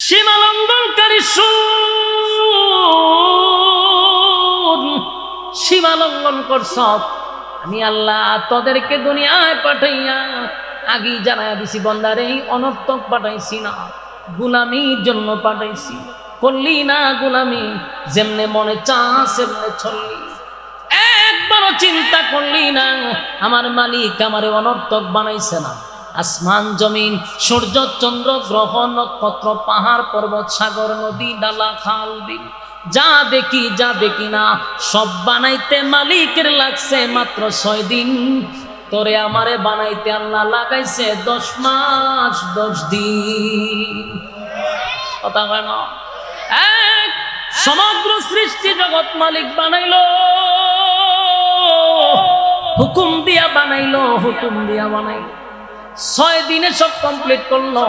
সীমা লঙ্ঘনকারী সীমা লঙ্ঘন করছ, আমি আল্লাহ তোদেরকে দুনিয়ায় পাঠাইয়া আগেই জানাইয়া দিছি বন্দারে অনর্থক পাঠাইছি না, গুলামির জন্য পাঠাইছি। করলি না গুলামি, যেমনে মনে চাস সেমনে চললি, একবারও চিন্তা করলি না আমার মালিক আমারে অনর্থক বানাইছে না। আসমান জমিন, সূর্য চন্দ্র গ্রহ নক্ষত্র পাহাড় পর্বত সাগর নদী ডালা খাল বিল যা দেখি না সব বানাইতে মালিকের লাগছে মাত্র 6 দিন। তোরে আমারে বানাইতে আল্লাহ লাগাইছে 10 মাস 10 দিন। কথা হয় না? এক সমগ্র সৃষ্টি জগৎ মালিক বানাইলো, হুকুম দিয়া বানাইলো, হুকুম দিয়া বানাইলো। 6 দিনে সব কমপ্লিট করলো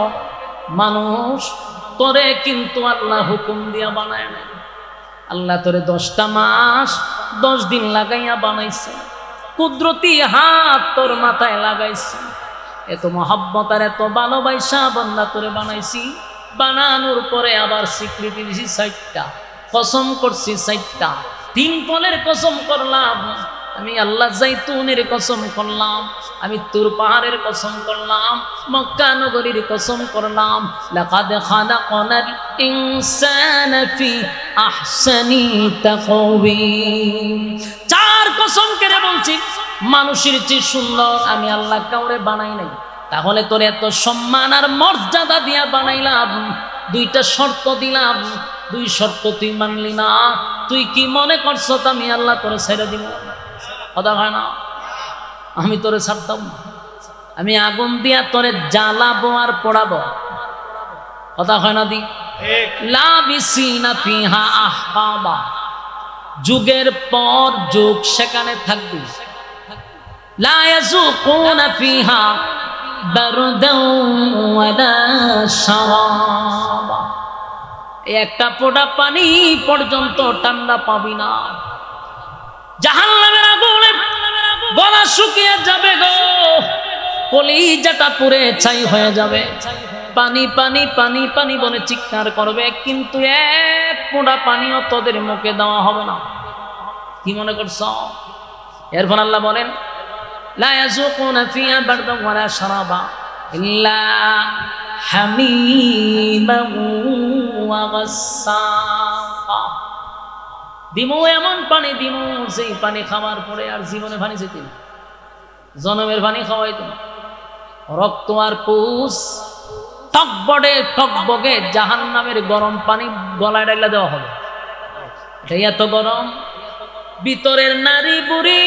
মানুষ। তোরে কিন্তু আল্লাহ হুকুম দিয়া বানায় নাই। আল্লাহ তোরে 10টা মাস 10 দিন লাগাইয়া বানাইছে, কুদরতি হাত তোর মাথায় লাগাইছে। এত মহব্বত আর এত ভালোবাসা বান্দা তোরে বানাইছি। বানানোর পরে আবার স্বীকৃতি দিছি 4টা, কসম করছি 4টা। 3 ফলের কসম করলাম আমি আল্লাহ, জাইতুনের কসম করলাম আমি, তুর পাহাড়ের কসম করলাম, মক্কা নগরীর কসম করলাম। লাকাদ খালাকনাল ইনসানা ফি আহসানি তাকওয়িম। 4 কসম করে বলছি, মানুষের চেয়ে সুন্দর আমি আল্লাহ কাউরে বানাই নাই। তাহলে তোর এত সম্মান আর মর্যাদা দিয়া বানাইলাম, 2টা শর্ত দিলাম, 2 শর্ত তুই মানলি না। তুই কি মনে করছ আমি আল্লাহ তোরে ছেড়ে দিব? কথা হয় না? আমি তোরে ছাড়তাম না। আমি আগুন দিয়া তোরে জ্বালাবো আর পোড়াবো। কথা হয় না? দি লাবিসিনা ফিহা আহকাবা, যুগের পর যুগ সেখানে থাকবি। লা ইয়াযুকুনা ফিহা বারদাও ওয়ালা শারাবা, একটা ফোঁটা পানি পর্যন্ত ঠান্ডা পাবি না। জাহান্নামের আগুনে গলা শুকিয়ে যাবে গো, কলিজাটা পুড়ে ছাই হয়ে যাবে। পানি পানি পানি পানি বলে চিৎকার করবে, কিন্তু 1 ফোঁটা পানিও তোদের মুখে দেওয়া হবে না। কি মনে করছ? এরপর আল্লাহ বলেন লা ইয়াযুকুনা ফিহা বারদাও ওয়ালা শারাবা ইল্লা হামিমান ওয়া গাসসাকা। দিমু এমন পানি দিমু, যেই পানি খাওয়ার পরে আর জীবনে পানি যেত না, জনমের পানি খাওয়াইত না। রক্ত আর পুষ টকবগে টকবগে জাহান্নামের গরম পানি গলায় ডাইলা দেওয়া হবে। এটাই এত গরম, ভিতরের নারী বুড়ি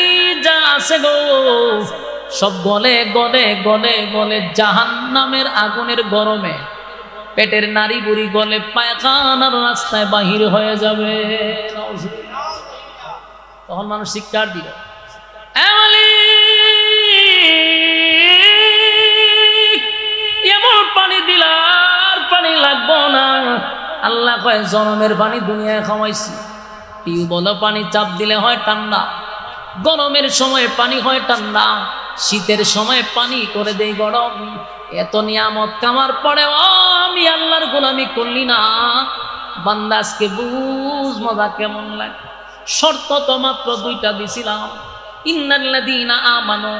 যা আছে গো সব গলে গলে গলে গলে জাহান্নামের আগুনের গরমে পেটের নারী বুড়ি গলে পায়খানার রাস্তায় বাহির হয়ে যাবে। তখন মানুষ শিক্ষার দিল, এমন পানি দিলার পানি লাগবো না। আল্লাহ কয় জনমের পানি দুনিয়ায় খাওয়াইছি। টিউবওয়েল পানি চাপ দিলে হয় ঠান্ডা, গরমের সময় পানি হয় ঠান্ডা, শীতের সময় পানি করে দেই গরম। এত নিয়ামত কামার পরে আমি আল্লাহর গোলামি করলি না। বান্দা আজকে বুঝ মজা কেমন লাগে। শর্ত তো মাত্র 2টা দিছিলাম, ইন্নাল্লাযীনা আমানু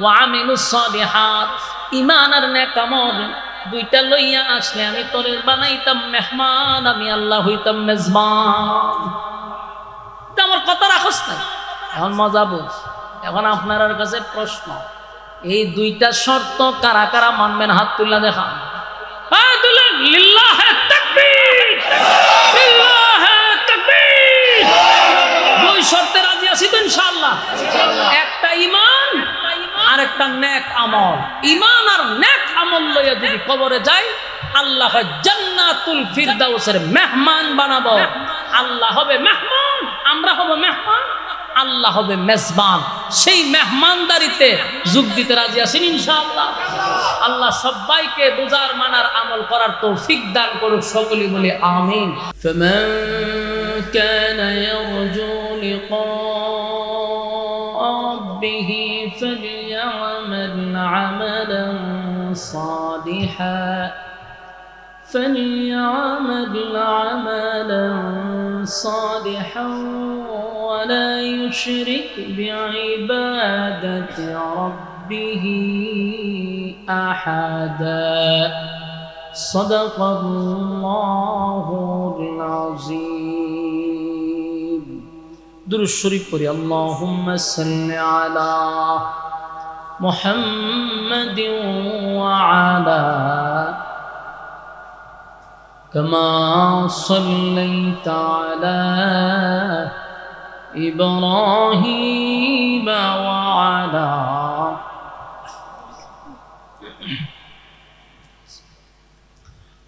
ওয়া আমিলুস সালিহাত। ঈমান আর নেক আমল 2টা লইয়া আসলে আমি তোরে বানাইতাম মেহমান, আমি আল্লাহ হইতাম মেজবান। আমার কথা রাখস না। এখন মজা বুঝ। এখন আপনার কাছে প্রশ্ন, এই 2টা শর্ত কারা কারা মানবেন? হাত তুলে দেখান। লিল্লাহে তাকবীর, লিল্লাহে তাকবীর। 2 শর্তে রাজি আছি তো ইনশাআল্লাহ? একটা ঈমান আর একটা নেক আমল। ঈমান আর নেক আমল লইয়া যদি কবরে যাই, আল্লাহ জান্নাতুল ফিরদাউসের মেহমান বানাবো। আল্লাহ হবে মেহমান, আমরা হব মেহমান, আল্লাহ হবে মেজবান। সেই মেহমানদারিতে যোগ দিতে রাজি আছেন ইনশাআল্লাহ? আল্লাহ সবাইকে বুঝার মানার আমল করার তৌফিক দান করুক। সকলে বলে আমিন। ফামান কানা ইয়ারজু লিকা রাব্বিহি ফালইআমাল আমালান সালিহা فليعمل عملا صالحا ولا يشرك بعبادة ربه أحدا صدق الله العظيم درود الشريف পড়ি اللهم صل على محمد وعلى كما صليت على إبراهيم وعلى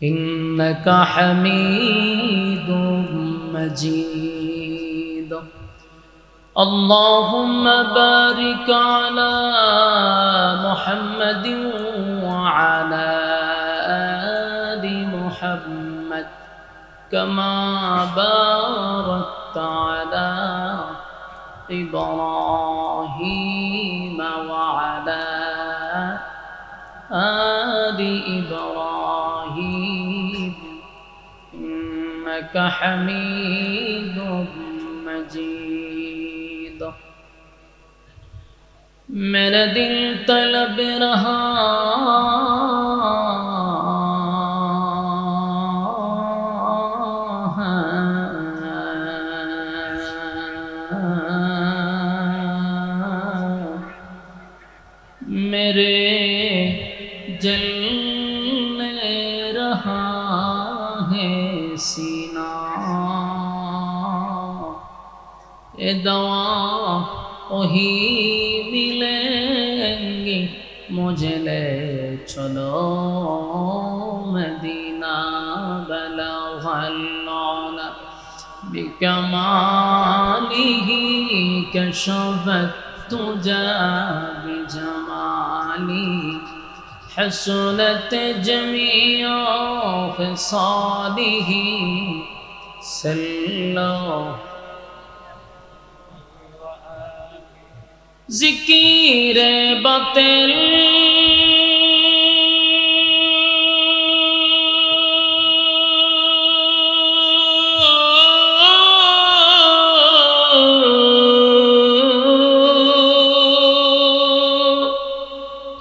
إنك حميد مجيد اللهم بارك على محمد وعلى آل محمد كما باركت على إبراهيم وعلى آل إبراهيم إنك حميد مجيد मेरा दिल तलब रहा मेरे जलने रहा है सीना ये दवा वही मिलेंगी मुझे ले चलो मदीना बलगल औला बिकमालिही कशफत तुजा बिजमाली हसनत जमीअ फिसालिही सल्लल्लाहु ज़िकीर बातिल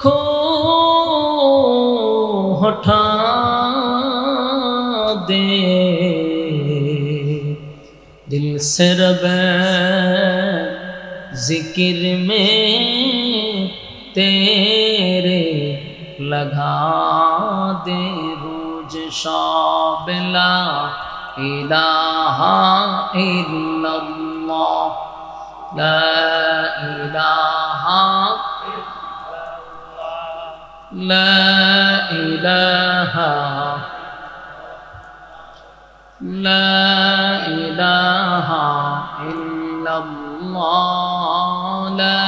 खो हटा दे दिल से रबे जिक्र में तेरे लगा दे रोज शाब ला इलाहा इल्लल्लाह ला इलाहा ला इलाहा ला इलाहा इल्लल्लाह ला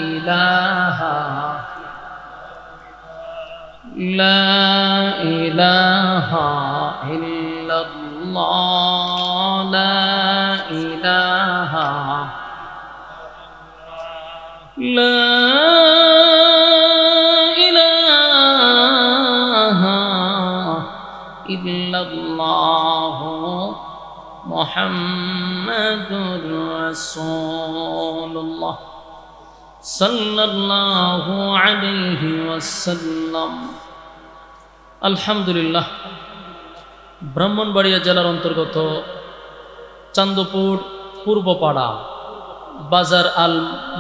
इलाहा ला इलाहा इल्लल्लाह ला इलाहा ला इलाहा इल्लल्लाह मुहम्मदुर रसूलुल्लाह सल्लल्लाहु अलैहि वसल्लम। আলহামদুলিল্লাহ, ব্রাহ্মণবাড়িয়া জেলার অন্তর্গত চান্দপুর পূর্বপাড়া বাজার আল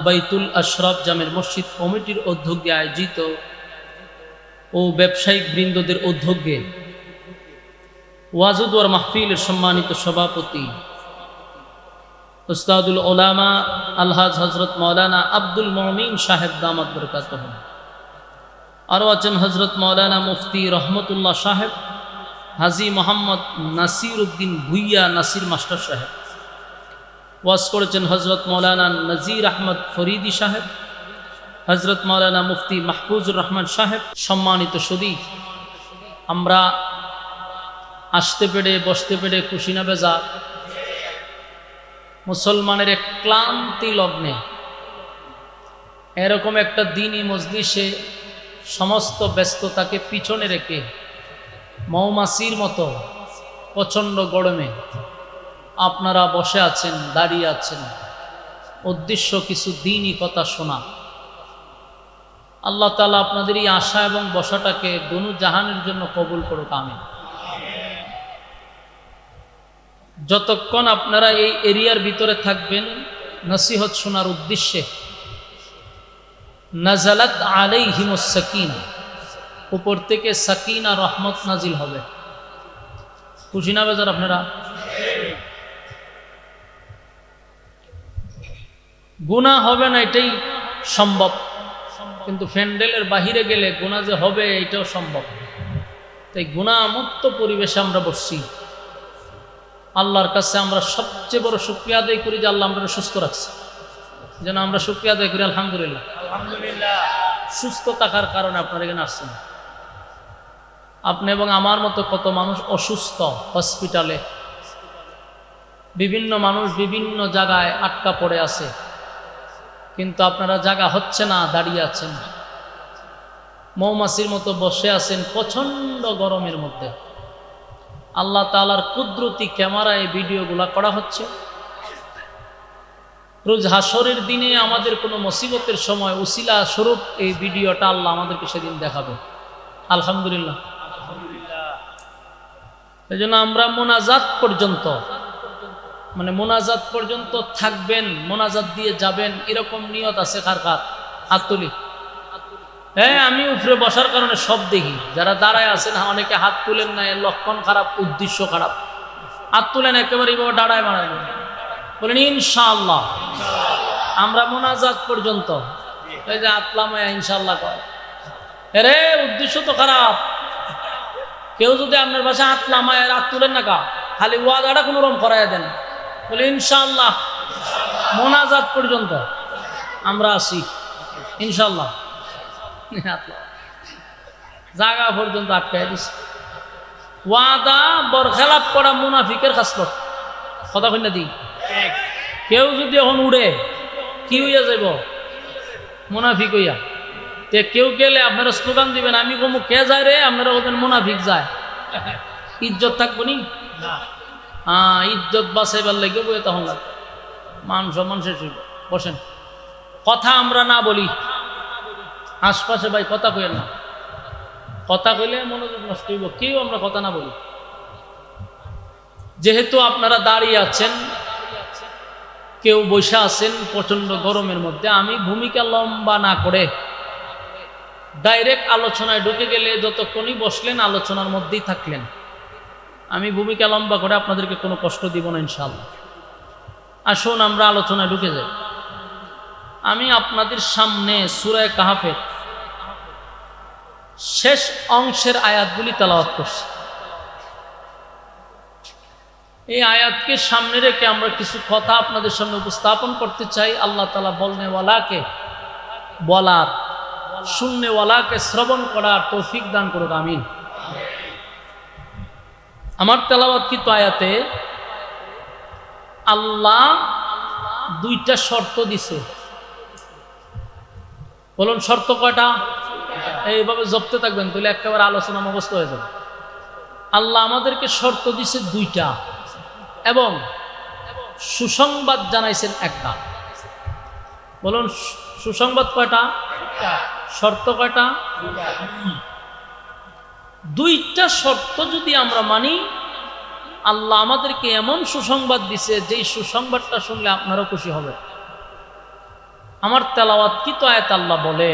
বাইতুল আশরাফ জামের মসজিদ কমিটির উদ্যোগে আয়োজিত ও ব্যবসায়িক বৃন্দদের উদ্যোগে ওয়াজুদ ওয়ার মাহফিলের সম্মানিত সভাপতি উস্তাদুল উলামা আলহাজ হজরত মৌলানা আব্দুল মমিন সাহেব দামাত বরকাতুহু, আরও আছেন হজরত মৌলানা মুফতি রহমতুল্লাহ সাহেব, হাজি মোহাম্মদ নাসির উদ্দিন ভুইয়া নাসির মাস্টার সাহেব, ওয়াজ করেছেন হজরত মৌলানা নজির আহমদ ফরিদি সাহেব, হজরত মৌলানা মুফতি মাহফুজুর রহমান সাহেব। সম্মানিত সুদী, আমরা আসতে পেরে বসতে পেরে খুশি না বেজার? মুসলমানের এক ক্লান্তি লগ্নে এরকম একটা দিনই মজলিসে সমস্ত ব্যস্ততাকে পিছনে রেখে মৌমাছির মতো প্রচণ্ড গরমে আপনারা বসে আছেন, দাঁড়িয়ে আছেন, উদ্দেশ্য কিছু দিনই কথা শোনা। আল্লাহ তাআলা আপনাদের এই আশা এবং বসাটাকে দুনু জাহানের জন্য কবুল করুক, আমিন। যতক্ষণ আপনারা এই এরিয়ার ভিতরে থাকবেন নসিহত শোনার উদ্দেশ্যে, নাজালাত আলাইহিমুস সাকিনা, উপর থেকে সাকিনা রহমত নাজিল হবে। খুশি না বেজার আপনারা? গুনাহ হবে না এটাই সম্ভব, কিন্তু প্যান্ডেলের বাহিরে গেলে গুনাহ যে হবে এটাও সম্ভব। তাই গুনাহমুক্ত পরিবেশে আমরা বসছি। আল্লাহর কাছে আমরা সবচেয়ে বড় শুকরিয়া আদায় করি যে আল্লাহ আমরা সুস্থ রাখছে, যেন আমরা শুকরিয়া আদায় করি আলহামদুলিল্লাহ। আলহামদুলিল্লাহ, সুস্থ থাকার কারণে আপনারা এখানে আসছেন। আপনি এবং আমার মতো কত মানুষ অসুস্থ, হসপিটালে, বিভিন্ন মানুষ বিভিন্ন জায়গায় আটকা পড়ে আছে, কিন্তু আপনারা জায়গা হচ্ছে না, দাঁড়িয়ে আছেন, মৌমাছির মতো বসে আছেন প্রচণ্ড গরমের মধ্যে। আল্লাহ তাআলার কুদরতি ক্যামেরায় ভিডিওগুলা করা হচ্ছে। রোজ হাসরের দিনে আমাদের কোনো মুসিবতের সময় উসিলা স্বরূপ এই ভিডিওটা আল্লাহ আমাদেরকে সেদিন দেখাবে, আলহামদুলিল্লাহ। এই জন্য আমরা মোনাজাত পর্যন্ত, মানে মোনাজাত পর্যন্ত থাকবেন, মোনাজাত দিয়ে যাবেন, এরকম নিয়ত আছে কার কার? হাত তুলি। হ্যাঁ, আমি উপরে বসার কারণে সব দেখি। যারা দাঁড়ায় আছেন অনেকে হাত তুলেন না, এর লক্ষণ খারাপ, উদ্দেশ্য খারাপ। হাত তুলেন একেবারে এইভাবে দাঁড়ায় মারায় বলেন ইনশাআল্লাহ। আমরা মোনাজাত পর্যন্ত, এই যে আতলামায়া ইনশাআল্লাহ কয়, আরে উদ্দেশ্য তো খারাপ। কেউ যদি আপনার বাসায় আতলামায় হাত তুলেন না কা, খালি ওয়াদাটা কোনো রকম করাই দেন, বলে ইনশাআল্লাহ। মোনাজাত পর্যন্ত আমরা আসি ইনশাআল্লাহ, জায়গা পর্যন্ত আটকাই দিছে। ওয়াদা বরখেলাপ করা মুনাফিকের খাসলত, কথা কই না দি। কেউ যদি এখন উড়ে কি হইয়া যাইব? মুনাফিক হইয়া। তে কেউ গেলে আপনারা স্লোগান দিবেন, আমি কমু কে যায় রে, আপনারা বলবেন মুনাফিক যায়। ইজ্জত থাকবো নি? হ্যাঁ, ইজ্জত বাঁচাইবার লাগে বই তখন লাগবে, মান সম্মান শেষ হইব। বসেন, কথা আমরা না বলি আশপাশে, ভাই কথা কইেন না, কথা কইলে মনোযোগ নষ্ট হইব। কেউ আমরা কথা না বলি। যেহেতু আপনারা দাঁড়িয়ে আছেন, কেউ বসে আছেন প্রচন্ড গরমের মধ্যে, আমি ভূমিকা লম্বা না করে ডাইরেক্ট আলোচনায় ঢুকে গেলে যতক্ষণই বসলেন আলোচনার মধ্যেই থাকলেন। আমি ভূমিকা লম্বা করে আপনাদেরকে কোনো কষ্ট দিব না ইনশাআল্লাহ। আসুন আমরা আলোচনায় ঢুকে যাই। আমি আপনাদের সামনে সূরা কাহফের শেষ অংশের আয়াতগুলি তেলাওয়াত করছি। এই আয়াতকে সামনে রেখে আমরা কিছু কথা আপনাদের সামনে উপস্থাপন করতে চাই। আল্লাহ তাআলা বলনেওয়ালাকে বলার, শুননেওয়ালাকে শ্রবণ করার তৌফিক দান করুক, আমিন। আমার তেলাওয়াতকৃত আয়াতে আল্লাহ দুইটা শর্ত দিছে। বলুন শর্ত কয়টা? এইভাবে জপতে থাকবেন, তাহলে একেবারে আলোচনা মুখস্থ হয়ে যাবে। আল্লাহ আমাদেরকে শর্ত দিছে দুইটা, এবং সুসংবাদ জানাইছেন একটা। বলুন সুসংবাদ কয়টা? শর্ত কয়টা? দুইটা শর্ত যদি আমরা মানি, আল্লাহ আমাদেরকে এমন সুসংবাদ দিছে যেই সুসংবাদটা শুনলে আপনারাও খুশি হবে। আমার তেলাওয়াতকৃত আয়াত আল্লাহ বলে,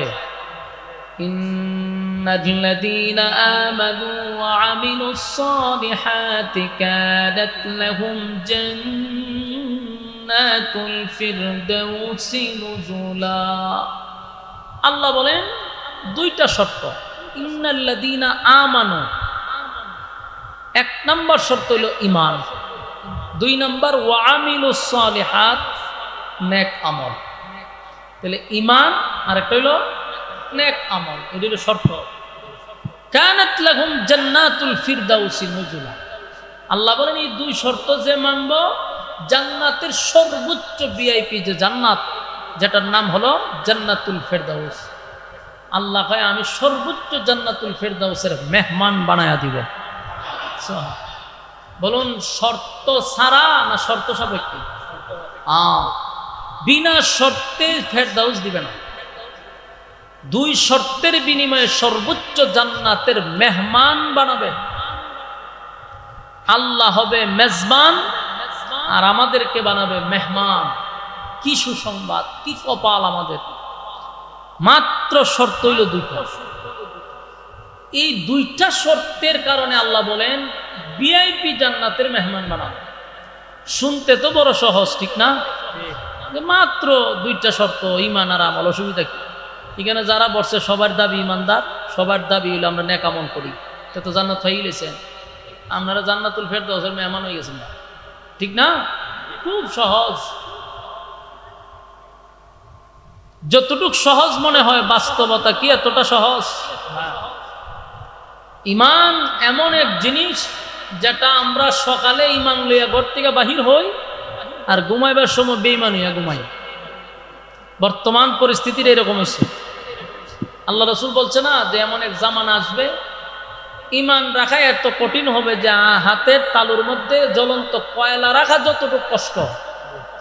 ইন্নাল্লাযীনা আমানু ওয়া আমিলুস সালিহাতি কানাত লাহুম জান্নাতুল ফিরদাউসি নুজুলা। আল্লাহ বলেন দুইটা শর্ত। ইন্নাল্লাযীনা আমানু, এক নম্বর শর্ত হলো ঈমান, দুই নম্বর ওয়া আমিলুস সালিহাত, নেক আমল। তাহলে ঈমান আর একটা হলো নেক আমল, এটা হলো শর্ত। কানাত লাহুম জান্নাতুল ফিরদাউসি নুজুলা। আল্লাহ বলেন এই দুই শর্ত যে মানব, জান্নাতের সর্বোচ্চ ভিআইপি যে জান্নাত, যেটার নাম হলো জান্নাতুল ফিরদাউস, আল্লাহ কয় আমি সর্বোচ্চ জান্নাতুল ফিরদাউসের মেহমান বানায়া দিব। বলুন শর্ত ছাড়া না শর্ত সাপেক্ষে? বিনা শর্তে ফেরদাউস দিবে না। দুই শর্তের বিনিময়ে সর্বোচ্চ জান্নাতের মেহমান বানাবে। আল্লাহ হবে মেজবান আর আমাদেরকে বানাবে মেহমান। কি সুসংবাদ, কি কপাল আমাদের। মাত্র শর্ত হইল দুইটা। এই দুইটা শর্তের কারণে আল্লাহ বলেন ভিআইপি জান্নাতের মেহমান বানাবে। শুনতে তো বড় সহজ, ঠিক না? মাত্র দুইটা শর্ত, ঈমান আর আমল। অসুবিধা কি? এখানে যারা বসছে সবার দাবি ইমানদার, সবার দাবি হইলো আমরা নেক আমল করি, তো জান্নাত হয়ে গেছেন। আপনারা জান্নাতুল ফেরদাউসের মেহমান হয়ে গেছেন না, ঠিক না? খুব সহজ। যতটুক সহজ মনে হয় বাস্তবতা কি এতটা সহজ? ঈমান এমন এক জিনিস যেটা আমরা সকালে ঈমান লইয়া ঘর থেকে বাহির হই আর ঘুমাইবার সময় বেঈমান হইয়া ঘুমাই। বর্তমান পরিস্থিতির এরকম হচ্ছে। আল্লাহ রাসূল বলছে না যে এমন এক জামানা আসবে ঈমান রাখা এত কঠিন হবে যে হাতের তালুর মধ্যে জ্বলন্ত কয়লা রাখা যতটুকু কষ্ট,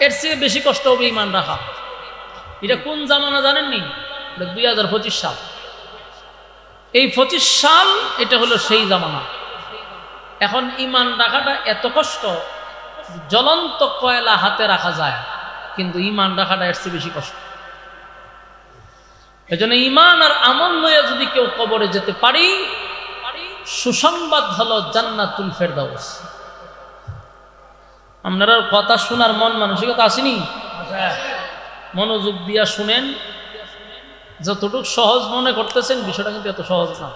এর চেয়ে বেশি কষ্ট হবে ঈমান রাখা। এটা কোন জামানা জানেননি? 2025 সাল। এই 25 সাল এটা হলো সেই জামানা। এখন ঈমান রাখাটা এত কষ্ট, জ্বলন্ত কয়লা হাতে রাখা যায়, কিন্তু ঈমান রাখাটা এর চেয়ে বেশি কষ্ট। এজন্য ঈমান আর আমল লইয়া যদি কেউ কবরে যেতে পারি, সুসংবাদ হলো জান্নাতুল ফেরদাউস। আপনারা কথা শোনার মন মানসিকতা আসেনি? মনোযোগ দিয়া শুনেন। যতটুকু সহজ মনে করতেছেন বিষয়টা কিন্তু এত সহজ না।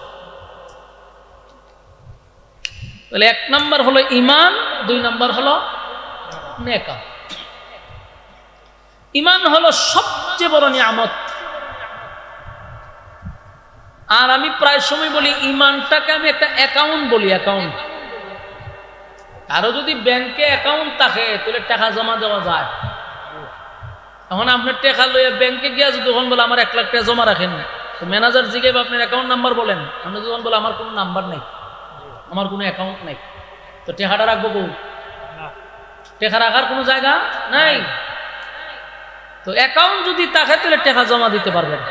তাহলে 1 নাম্বার হলো ঈমান, 2 নাম্বার হলো নেক আমল। ঈমান হলো সবচেয়ে বড় নিয়ামত। আর আমি প্রায় সময় বলি ঈমানটাকে আমি একটা অ্যাকাউন্ট বলি, অ্যাকাউন্ট। কারো যদি ব্যাংকে অ্যাকাউন্ট থাকে তাহলে টাকা জমা দেওয়া যায়। এখন আপনার টাকা লইয়া ব্যাংকে গিয়া যদি তখন বলে আমার 1 লাখ টাকা জমা রাখেন, তো ম্যানেজার জিজ্ঞাসা আপনার অ্যাকাউন্ট নাম্বার বলেন, আপনি যখন বলে আমার কোনো নাম্বার নেই, আমার কোনো অ্যাকাউন্ট নেই, তো টাকাটা রাখবো বউ? টাকা রাখার কোনো জায়গা নাই। তো অ্যাকাউন্ট যদি থাকে তাহলে টাকা জমা দিতে পারবেন।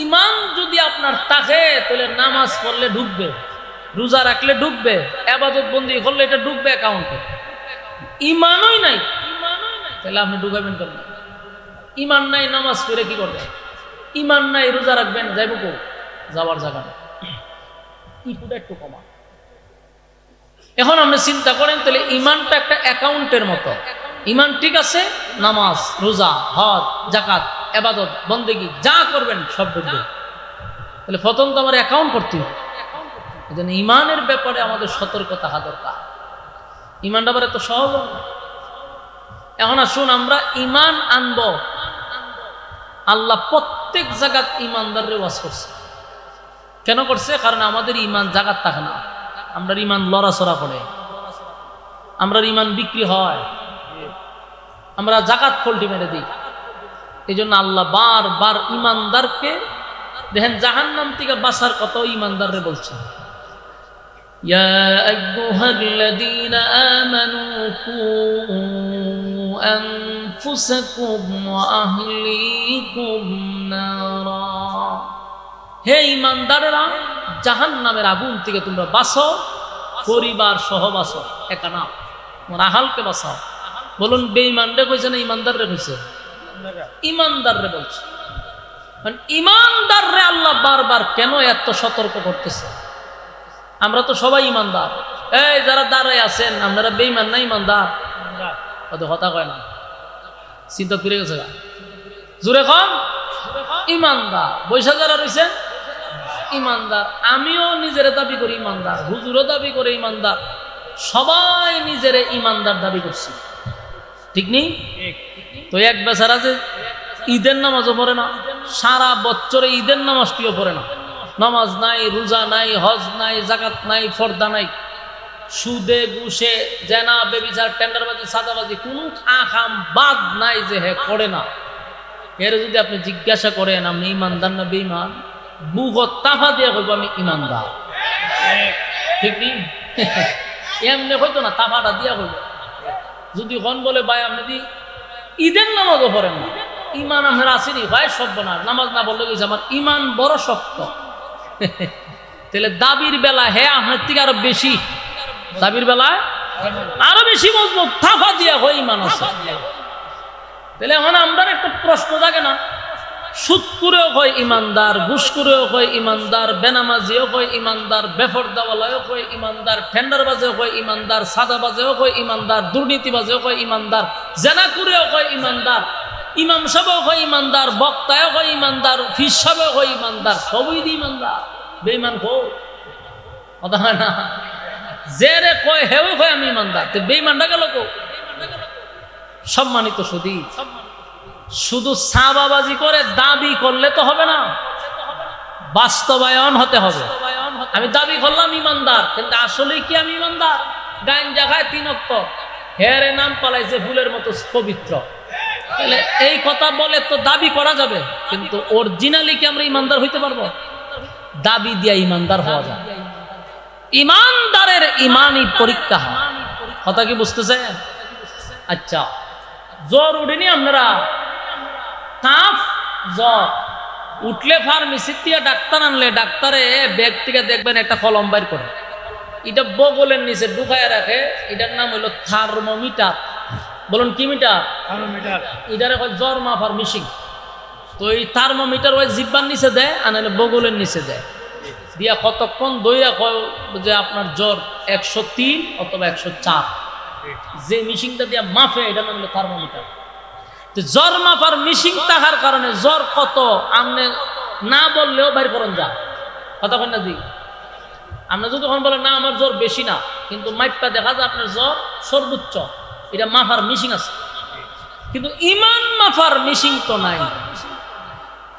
ঈমান যদি আপনার থাকে তাহলে নামাজ পড়লে ঢুকবে, রোজা রাখলে ঢুকবে, ইবাদত বন্দি করলে এটা ঢুকবে অ্যাকাউন্টে। ঈমানই নাই তাহলে আপনি ঢুকাবেন কেন? ঈমান নাই নামাজ পড়ে কি করবেন? ঈমান নাই রোজা রাখবেন, যাইব কো? যাওয়ার জায়গা নেই। ইকুটা একটু কমা। এখন আপনি চিন্তা করেন তাহলে ঈমানটা একটা অ্যাকাউন্টের মতো। ঈমান ঠিক আছে, নামাজ, রোজা, হজ, যাকাত, ইবাদত, বন্দেগী যা করবেন সব ঢুকবে। তাহলে প্রথম তো আমার অ্যাকাউন্ট করতে হবে। এজন্য ঈমানের ব্যাপারে আমাদের সতর্ক থাকা দরকার। ঈমানটা আবার এত সহজ না। এখন আসুন আমরা ঈমান আনব। আল্লাহ প্রত্যেক জায়গাত ঈমানদাররে ওয়াজ করছে। কেন করছে? কারণ আমাদের ঈমান জায়গাত থাকে না। আমরা ঈমান লড়াচড়া করে, আমরা ঈমান বিক্রি হয়, আমরা জাকাত ফল্টি মেরে দিই। এই জন্য আল্লাহ বারবার ঈমানদারকে দেখেন জাহান্নাম থেকে বাঁচার কথা ঈমানদাররে বলছে। ইয়া আইয়ুহাল্লাযীনা আমানু কু আনফুসাকুম ওয়া আহলিকুম নারা। হে ঈমানদাররা, জাহান্নামের আগুন থেকে তোমরা বাঁচো, পরিবার সহ বাঁচো, একা না, তোমার আহালকে বাঁচাও। বলুন বেঈমানরে কইছে না ঈমানদাররে কইছে? ঈমানদাররে বলছে। ঈমানদাররে আল্লাহ বারবার কেন এত সতর্ক করতেছে? আমরা তো সবাই ঈমানদার। এই যারা দাঁড়ায় আছেন আপনারা বেঈমান না ঈমানদার? কত কথা কয় না, চিন্তা করে গেছে। জোরে কন ঈমানদার। বৈশা যারা রয়েছেন ঈমানদার। আমিও নিজের দাবি করি ঈমানদার, হুজুরও দাবি করে ঈমানদার, সবাই নিজের ঈমানদার দাবি করছি, ঠিক নেই? তো এক বেচারা যে ঈদের নামাজও পড়ে না, সারা বছরে ঈদের নামাজটিও পড়ে না, নামাজ নাই, রোজা নাই, হজ নাই, যাকাত নাই, ফর্দা নাই, সুদে ঘুষে জেনা বেবিচার টেন্ডারবাজি সাদাবাজি কোনো আকাম বাদ নাই যে হে করে না। এর যদি আপনি জিজ্ঞাসা করেন আপনি ঈমানদার না বেঈমান, বুক তাফা দিয়ে কইব আমি ঈমানদার, ঠিক নেই? এমনি হইতো না, তাফাটা দিয়া হইল। যদি হন বলে ভাই আপনি দি ঈদের নামাজও পড়েন না, ইমান আপনার আসেনি ভাই, সভ্য না, নামাজ না বললে গেছে আমার ইমান বড় শক্ত। তাহলে দাবির বেলা হ্যাঁ আপনার থেকে আরো বেশি, দাবির বেলায় আরো বেশি মজবুত, থাফা দিয়া হয় ইমান আছে। তাহলে এখন আমরা একটা প্রশ্ন থাকে না, সুদ করেও হয় ইমানদার, ঘুষ করেও হয় ইমানদার, বেনামাজিও হয় ইমানদার, বেফরদাওয়ালাও হয় ইমানদার, টেন্ডারবাজেও হয় ইমানদার, সাদাবাজেও হয় ইমানদার, দুর্নীতিবাজেও হয় ইমানদার, জেনা করেও হয় ইমানদার, ইমাম সাহেবও হয় ইমানদার, বক্তায়ও হয় ইমানদার, ফিস সাহেবও হয় ইমানদার, সবই ইমানদার। বেঈমান হো কথা হয় না, যে রে কয় হেও হয় আমি ইমানদার, তো বেঈমানটা গেল কো? সম্মানিত সুধী, শুধু সাবাবাজি করে দাবি করলে তো হবে না, বাস্তবায়ন হতে হবে। আমি দাবি করলাম ইমানদার, কিন্তু আসলে কি আমি ইমানদার? গায়েন জায়গায় 3 ওয়াক্ত হেরে নাম পালাইছে ফুলের মতো পবিত্র, তাহলে এই কথা বলে তো দাবি করা যাবে, কিন্তু অরিজিনালি কি আমরা ইমানদার হইতে পারবো? দাবি দিয়া ইমানদার হওয়া যায়। ইমানদারের ইমানই পরীক্ষা। কথা কি বুঝতেছেন? আচ্ছা, জ্বর উঠেনি আপনারা? কাফ জ্বর উঠলে ফার্মেসির থেকে ডাক্তার আনলে ডাক্তারে ব্যাগ থেকে দেখবেন একটা কলম বাইর করে, এটা বগলের নিচে ঢুকায় রাখে, এটার নাম হইল থার্মোমিটার। বলুন কি মিটার? থার্মোমিটার। এটারে কয় জ্বর মাপার মেশিন। তো এই থার্মোমিটার ওই জিব্বার নিচে দেয়, আনালে বগলের নিচে দেয়, দিয়া কতক্ষণ দইয়া কয় যে আপনার জ্বর 103 অথবা 104, যে মেশিনটা দিয়া মাপে এটার নাম হলো থার্মোমিটার। জ্বর মাপার মেশিন থাকার কারণে জ্বর কত আপনি না বললেও বাইর করেন যা। কথা বলেন না জি? আপনি যদি তখন বলেন না আমার জ্বর বেশি না, কিন্তু মাইপটা দেখা যায় আপনার জ্বর সর্বোচ্চ, এটা মাপার মেশিন আছে, কিন্তু ইমান মাপার মেশিন তো নাই।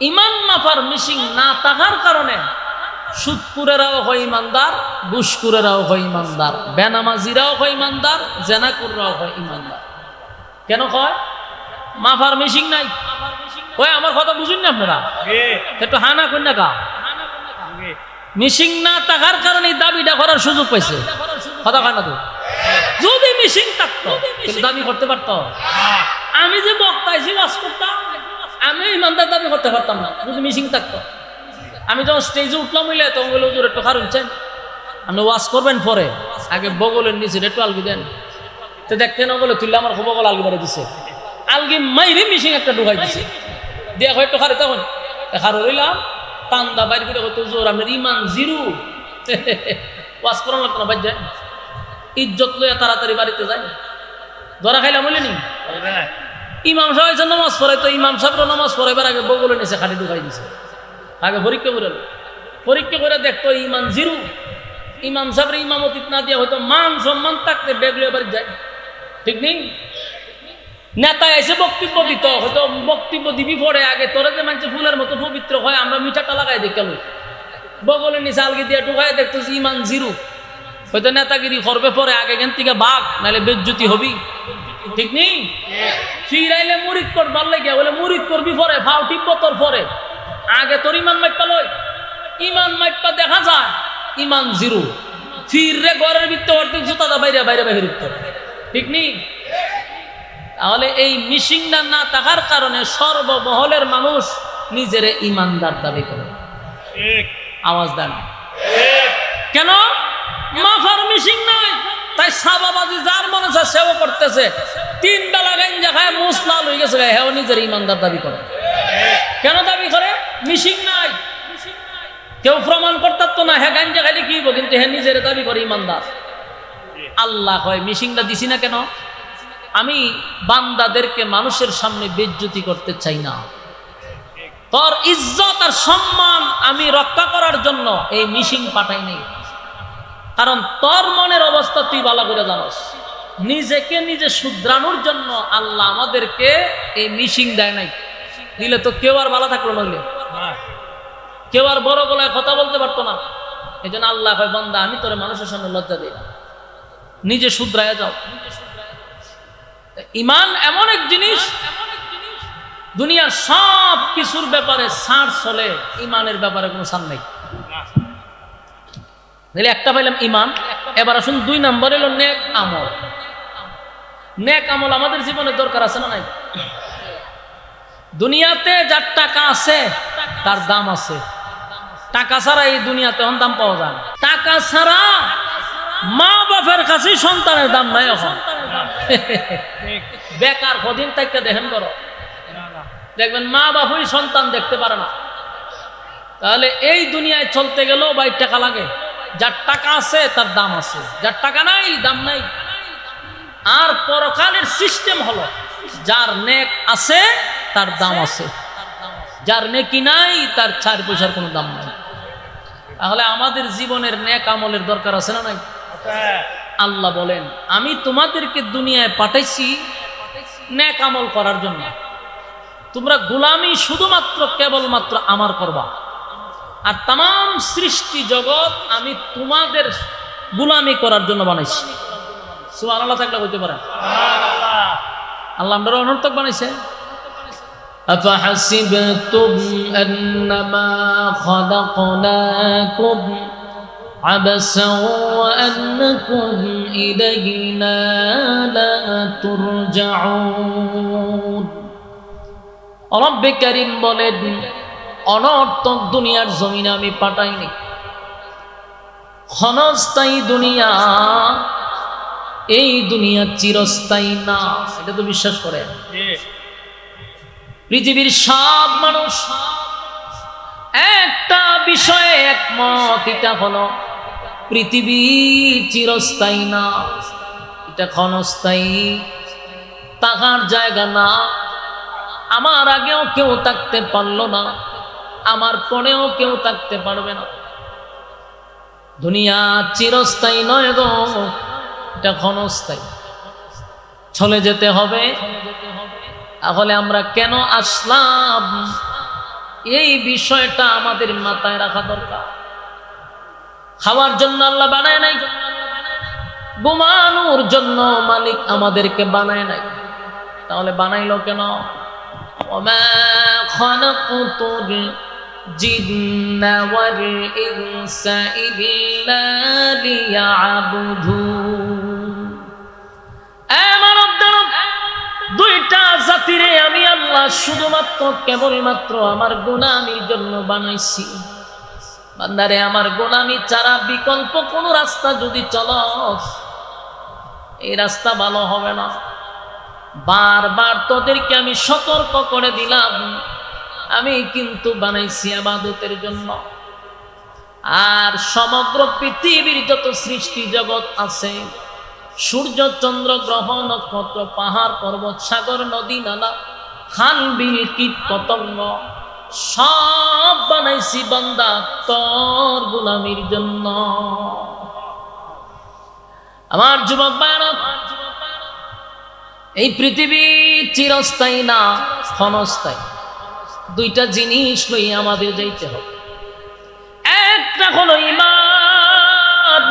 ইমান মাপার মেশিন না থাকার কারণে সুদকুরেরাও হয় ইমানদার, ঘুষকুরেরাও হয় ইমানদার, বেনামাজিরাও হয় ইমানদার, জেনাকুররাও হয় ইমানদার। কেন হয়? মাফার মেশিন নাই। ওই আমার কথা বুঝুন না আপনারা, একটু হানা কন্যা কা মেশিন না থাকার কারণে দাবিটা করার সুযোগ পাইছে। কথা কয় না তো? যদি মেশিন থাকতো দাবি করতে পারতো। আমি যে বক্তাইছি ওয়াজ করতাম, আমি ইমানদার দাবি করতে পারতাম না যদি মেশিন থাকতো। আমি যখন স্টেজে উঠলাম হইলে তখন বলে হুজুর একটু খারুনছেন, আপনি ওয়াজ করবেন পরে আগে বগলের নিচে একটু আলগি দেন। তো দেখতে না বলে তুললে আমার বগল আলগি মেরে দিছে, আলগি মাইরে মেশিন একটা ঢুকাই দিছে, দিয়া হয় একটু খারে তখন খারো রইলাম, টান্দা বাইর করে হতো জোর আপনার ইমান জিরো। ওয়াজ করানো লাগতো না, বাদ যায় ইজ্জত লইয়া তাড়াতাড়ি বাড়িতে যায়। ধরা খাইলাম বলে নি ইমাম সাহেব নামাজ পড়াই, তো ইমাম সাহেব নামাজ পড়াইবার আগে বগলের নিচে খালি ঢুকাই দিছে। আগে পরীক্ষা করে পরীক্ষা করে দেখতো ইমান জিরো। ইমাম সাহেবের ইমামতি না দিয়া হয়তো মান সম্মান থাকতে বেগলে বাড়ি যায়, ঠিক নেই? নেতা এসে বক্তব্য দিত, হয়তো বক্তব্য দিবি পরে আগে তোরা যে মানুষ ফুলের মতো পবিত্র হয়, আমরা মিঠাটা লাগাই দিই কেন বগলের নিচে আলগি দিয়ে ঢুকাই দেখতেছি ইমান জিরো। হয়তো নেতাগিরি করবে পরে আগে এখান থেকে ভাগ, নাহলে বেজ্জতি হবি, ঠিক নেই? ফিরাইলে মুরিদ কর ভাল লাগে বলে মুরিদ করবি পরে ভাও টিপব তোর পরে, আগে তোর ইমান মাইপা লই। ইমান মাইপা দেখা যায় ইমান জিরো, ফিরে ঘরের ভিতরে অর্ধেক জুতা বাইরে বাইরে বাইরে, ঠিক নেই? তাহলে এই মিশিংটা না থাকার কারণে সর্বমহলের মানুষ নিজের ইমানদার দাবি করে। আওয়াজ দেন কেন? মাফার মিশিং নাই, তাই সাবাবাজি যার মনে আছে সেও করতেছে। 3 বেলা গাঞ্জা খায় মুস লাল হয়ে গেছে, হেও নিজের ইমানদার দাবি করে। কেন দাবি করে? মিশিং নাই, কেউ প্রমাণ করতাম তো না হ্যাঁ গাঞ্জা খাইলে কি হইব, কিন্তু হ্যাঁ নিজের দাবি করে ইমানদার। আল্লাহ কয় মিশিংটা দিছি না কেন? আমি বান্দাদেরকে মানুষের সামনে বেজ্জতি করতে চাই না, তোর ইজ্জত আর সম্মান আমি রক্ষা করার জন্য এই মিশিং পাঠাই নাই। কারণ তোর মনের অবস্থা তুই ভালো করে জানোস, নিজেকে নিজে শুধরানোর জন্য আল্লাহ আমাদেরকে এই মিশিং দেয় নাই। দিলে তো কেউ আর ভালো থাকলো, নইলে কেউ আর বড় গলায় কথা বলতে পারতো না। এই জন্য আল্লাহ কয় বান্দা আমি তোর মানুষের সামনে লজ্জা দিই না, নিজে শুধরায়া যাও। ইমান এমন এক জিনিস, দুনিয়ার সব কিছুর ব্যাপারে ছাড় চলে, ইমানের ব্যাপারে কোনো ছাড় নেই। একটা পাইলাম ইমান, এবার আসুন 2 নম্বর হলো নেক আমল। নেক আমল আমাদের জীবনে দরকার আছে না নাই? দুনিয়াতে যার টাকা আছে তার দাম আছে। টাকা ছাড়া এই দুনিয়াতে এখন দাম পাওয়া যায় না। টাকা ছাড়া মা বাপের কাছে সন্তানের দাম নাই এখন। বেকার কদিন থেকে দেখেন করো, দেখবেন মা বাপই সন্তান দেখতে পারে না। তাহলে এই দুনিয়ায় চলতে গেলেও ভাই টাকা লাগে। যার টাকা আছে তার দাম আছে, যার টাকা নাই দাম নাই। আর পরকালের সিস্টেম হলো যার নেক আছে তার দাম আছে, যার নেকি নাই তার 4 পয়সার কোনো দাম নাই। তাহলে আমাদের জীবনের নেক আমলের দরকার আছে না নাই? আল্লাহ বলেন, আমি তোমাদেরকে দুনিয়ায় পাঠাইছি নেক আমল করার জন্য। তোমরা গোলামি শুধুমাত্র কেবলমাত্র আমার করবা, আর তাম সৃষ্টি জগৎ আমি তোমাদের গোলামি করার জন্য বানাইছি। সুবহানাল্লাহ থাকলে বলতে পারেন আল্লাহ আমরা অনর্থক বানাইছে। আফাহাসিবতুম আন্নামা খালাকনাকুম আবাসা ওয়া আন্নাকুম ইলাইনা লা তুরজাউন। রব্বে কারীম বলেন, অনর্থক দুনিয়ার জমিনে আমি পাঠাইনি। ক্ষণস্থায়ী দুনিয়া, এই দুনিয়া চিরস্থায়ী না। এটা তো বিশ্বাস করে পৃথিবীর সব মানুষ একটা বিষয়ে একমত, এটা হলো পৃথিবী চিরস্থায়ী না, এটা ক্ষণস্থায়ী, থাকার জায়গা না। আমার আগেও কেউ থাকতে পারলো না, আমার পরেও কেউ থাকতে পারবে না। দুনিয়া চিরস্থায়ী নয় গো, এটা ক্ষণস্থায়ী, চলে যেতে হবে। তাহলে আমরা কেন আসলাম এই বিষয়টা আমাদের মাথায় রাখা দরকার। খাওয়ার জন্য আল্লাহ বানায় নাই, ঘুমানোর জন্য মালিক আমাদেরকে বানায় নাই। তাহলে বানাইলো কেন? ওমা খালাকতুল জিন্না ওয়াল ইনসা ইল্লা লিয়াবুদুন। দুইটা জাতিরে আমি আল্লাহ শুধুমাত্র কেবলমাত্র আমার গোলামির জন্য বানাইছি। বান্দারে, আমার গোলামি ছাড়া বিকল্প কোন রাস্তা যদি চলস, এই রাস্তা ভালো হবে না। বারবার তোদেরকে আমি সতর্ক করে দিলাম, আমি কিন্তু বানাইছি ইবাদতের জন্য। আর সমগ্র পৃথিবীর যত সৃষ্টি জগৎ আছে, সূর্য চন্দ্র গ্রহ নক্ষত্র পাহাড় পর্বত সাগর নদী নালা খাল বিল কীট পতঙ্গ, সব বানাইছি বান্দা তোর গোলামির জন্য। আমার যুবক ভাইরা, এই পৃথিবী চিরস্থায়ী না, ক্ষণস্থায়ী। দুইটা জিনিস লই আমাদের যাইতে হবে। একটা হলো ঈমান,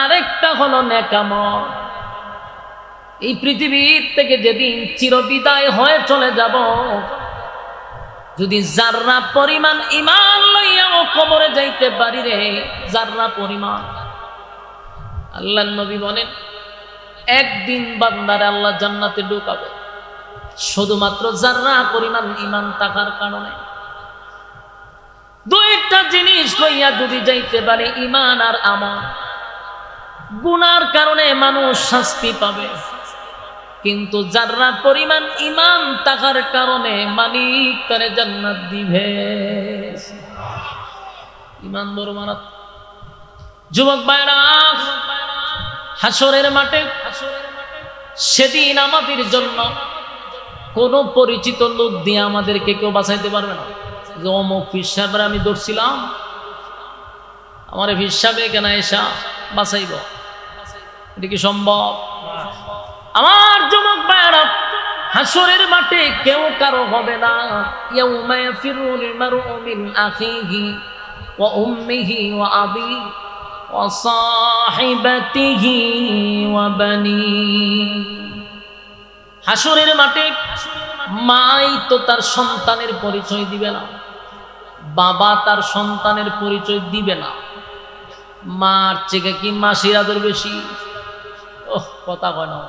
আরেকটা হলো নেক আমল। এই পৃথিবীর থেকে যেদিন চিরবিদায় হয়ে চলে যাব, যদি জাররা পরিমাণ ঈমান লইয়াও কবরে যাইতে পারি রে, জাররা পরিমাণ। আল্লাহর নবী বলেন, একদিন বান্দারে আল্লাহ জান্নাতে ঢুকাবে শুধুমাত্র জাররা পরিমাণ ঈমান থাকার কারণে। দুইটা জিনিস লইয়া যদি যাইতে পারে, ঈমান আর আমল। গুনার কারণে মানুষ শাস্তি পাবে, কিন্তু জাররা পরিমাণ ঈমান থাকার কারণে মালিক তারে জান্নাত দিবে। ঈমান বড় মারাত্মক। যুবক ভাইরা, হাসরের মাঠে সেদিন আমাদের জন্য কোন পরিচিত লোক দিয়ে আমাদেরকে কেউ বাঁচাইতে পারবে না। যে অমুক পীর সাহেবরা আমি ধরছিলাম, আমার পীর সাহেব কেন এসা বাঁচাইব, এটা কি সম্ভব? আমার যুবক ভাইরা, হাসরের মাঠে কেউ কারো হবে না। ইয়াউমা ইয়াফিরুল মারউ মিন আখিহি ওয়া উম্মিহি ওয়া আবিহি ওয়া সাহিবাতিহি ওয়া বানিহি। হাসরের মাঠে মাই তো তার সন্তানের পরিচয় দিবে না, বাবা তার সন্তানের পরিচয় দিবে না, মার থেকে কি মাসির আদর বেশি? ওহ, কথা কয় না।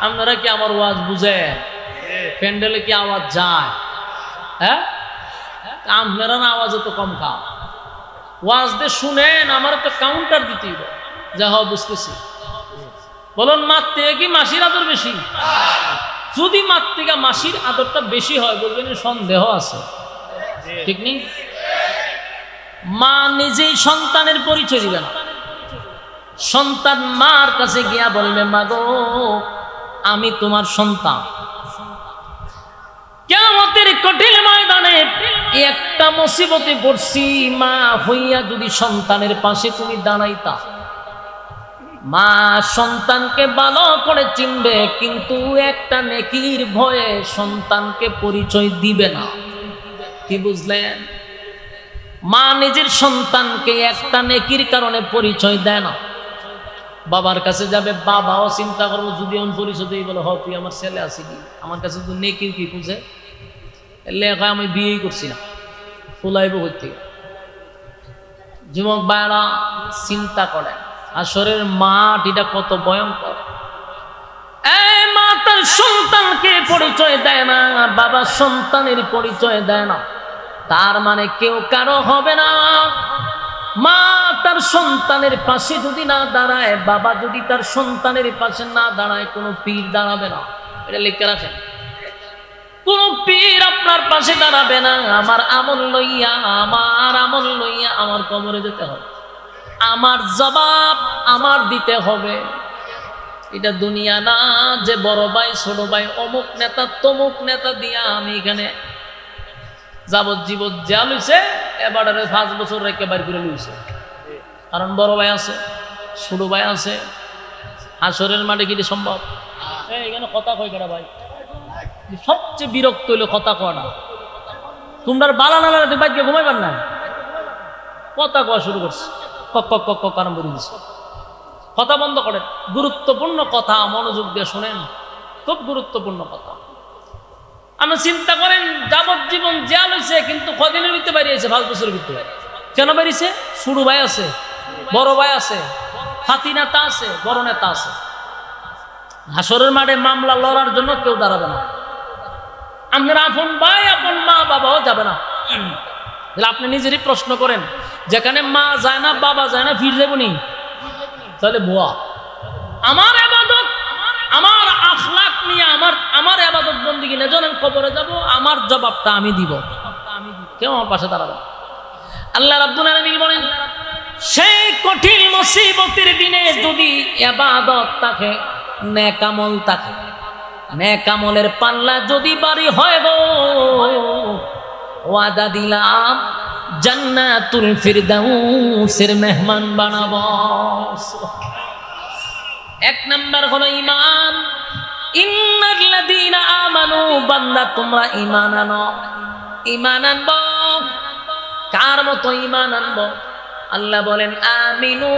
আপনারা কি আমার ওয়াজ বুঝেন? প্যান্ডেলে কি আওয়াজ যায়? হ্যাঁ, আপনারা না আওয়াজে তো কম খাও, ওয়াজ দিয়ে শুনেন, আমার তো কাউন্টার দিতেই হবে। যা হওয়া বুঝতেছি, বলুন মার থেকে কি মাসির আদর বেশি? যদি মার থেকে মাসির আদরটা বেশি হয়, বলবেন সন্দেহ আছে, ঠিক নেই? মা নিজেই সন্তানের পরিচয় দিবে না, সন্তান মার কাছে গিয়া বলবে, মা গো আমি তোমার সন্তান। কিয়ামতের কঠিন ময়দানে একটা মুসিবতে পড়ছি, মা হইয়া যদি সন্তানের পাশে তুমি দাঁড়াইতা, মা সন্তানকে ভালো করে চিনবে, কিন্তু একটা নেকির ভয়ে সন্তানকে পরিচয় দিবে না। কি বুঝলেন? মা নিজের সন্তানকে একটা নেকির কারণে পরিচয় দেয় না। বাবার কাছে যাবে, বাবাও চিন্তা করবো যদি আমি পরিচয় দিই, বলে হ তুই আমার ছেলে আসিনি, আমার কাছে তো নেকির কি বুঝে, লেখা আমি বিয়েই করছি না, ফুলাইব হইতে। যুবক ভাইরা চিন্তা করেন, আসরের মাঠ এটা কত ভয়ঙ্কর। এই মা তার সন্তানকে পরিচয় দেয় না, বাবা সন্তানের পরিচয় দেয় না, তার মানে কেউ কারো হবে না। মা তার সন্তানের পাশে যদি না দাঁড়ায়, বাবা যদি তার সন্তানের পাশে না দাঁড়ায়, কোনো পীর দাঁড়াবে না। এটা লিখে রাখেন, কোন পীর আপনার পাশে দাঁড়াবে না। আমার আমল লইয়া আমার কবরে যেতে হবে, আমার জবাব আমার দিতে হবে। এটা দুনিয়া না যে বড় ভাই ছোট ভাই অমুক নেতা তমুক নেতা দিয়া আমি এখানে যাবজ্জীবন যা লইছে এবার 5 বছর রেখে বাইর করে লইছে, কারণ বড় ভাই আছে, ছোট ভাই আছে। হাসরের মাঠে কি সম্ভব? এখানে কথা কয় কেনা ভাই? সবচেয়ে বিরক্ত হইলো কথা কয় না। তোমরা বালা নালা বাইকে ঘুমাইবার না, কথা কওয়া শুরু করছে, কারণ বলে দিচ্ছে। কথা বন্ধ করেন, গুরুত্বপূর্ণ কথা মনোযোগ দিয়ে শোনেন, খুব গুরুত্বপূর্ণ কথা। আপনি চিন্তা করেন, যাবজ্জীবন জেল হয়েছে, কিন্তু কদিনের ভিতরে বেরিয়েছে 5 বছরের ভিতরে। কেন বেরিয়েছে? ছোট ভাই আছে, বড় ভাই আছে, ফাতি নেতা আছে, বড় নেতা আছে। হাসরের মাঠে মামলা লড়ার জন্য কেউ দাঁড়াবে না। আপনার আপন ভাই আপন মা বাবাও যাবে না। আপনি নিজেরই প্রশ্ন করেন, যেখানে মা যায় না বাবা যায় না, ফির যাবনি তাহলে ভুয়া। আমার ইবাদত, আমার আখলাক নিয়ে আমার ইবাদত বন্দেগী নিয়ে যখন কবরে যাব, আমার জবাবটা আমি দিব, কেউ আমার পাশে দাঁড়াবে। আল্লাহ রাব্বুল আলামিন বলেন, সেই কঠিন মুসিবতের দিনে যদি ইবাদত থাকে, নেক আমল থাকে, নেক আমলের পাল্লা যদি বাড়ি হয় গো, ওয়াদা দিলাম জান্নাতুল ফিরদাউসের মেহমান বানাবো। এক নাম্বার হলো ঈমান। ইন্নাল্লাযীনা আমানু, বান্দা তোমরা ঈমান আনো। ঈমান আনবো, কার মতো ঈমান আনবো? আল্লাহ বলেন, আমিনু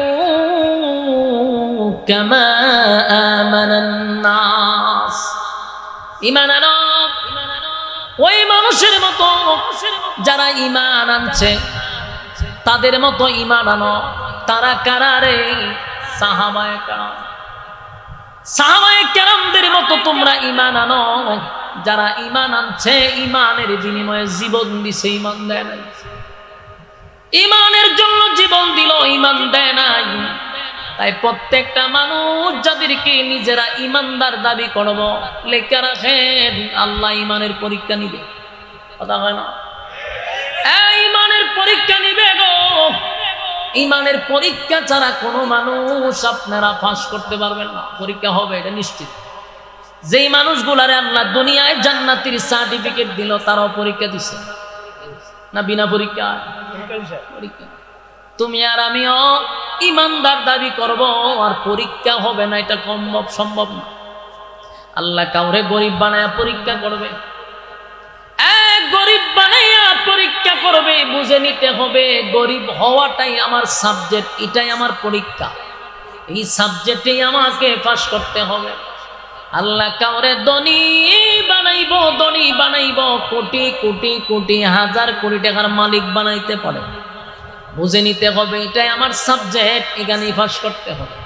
কামা আমানান নাস। ঈমান আনো ওই মানুষের মতো যারা ঈমান আনছে, তাদের মতো ঈমান আনো। তারা কারা রে? সাহাবায়ে কেরাম। সাহাবায়ে কেরামদের মতো তোমরা ঈমান আনো। যারা ঈমান আনছে, ঈমানের বিনিময়ে জীবন দিছে, ঈমান দেয় নাই। ঈমানের জন্য জীবন দিল, ঈমান দেয় নাই। তাই প্রত্যেকটা মানুষ যাদেরকে নিজেরা ঈমানদার দাবি করব, লেখা রাখেন, আল্লাহ ঈমানের পরীক্ষা নিবে। কথা হয় না? ঈমানের পরীক্ষা নিবে গো। ঈমানের পরীক্ষা ছাড়া কোনো মানুষ আপনারা পাস করতে পারবেন না। পরীক্ষা হবে, এটা নিশ্চিত। যেই মানুষগুলারে আল্লাহ দুনিয়ায় জান্নাতের সার্টিফিকেট দিল, তারাও পরীক্ষা দিছে না? বিনা পরীক্ষা পরীক্ষা। তুমি আর আমিও ঈমানদার দাবি করব, আর পরীক্ষা হবে না, এটা সম্ভব না। আল্লাহ কাউরে গরিব বানায়া পরীক্ষা করবে, গরিব বানাইয়া পরীক্ষা করবে। বুঝে নিতে হবে, গরিব হওয়াটাই আমার সাবজেক্ট, এটাই আমার পরীক্ষা, এই সাবজেক্টে আমাকে পাস করতে হবে। আল্লাহ কাউরে ধনী বানাইব, কোটি কোটি কোটি হাজার কোটি টাকার মালিক বানাইতে পারে। বুঝে নিতে হবে এটাই আমার সাবজেক্ট, এখানেই পাস করতে হবে।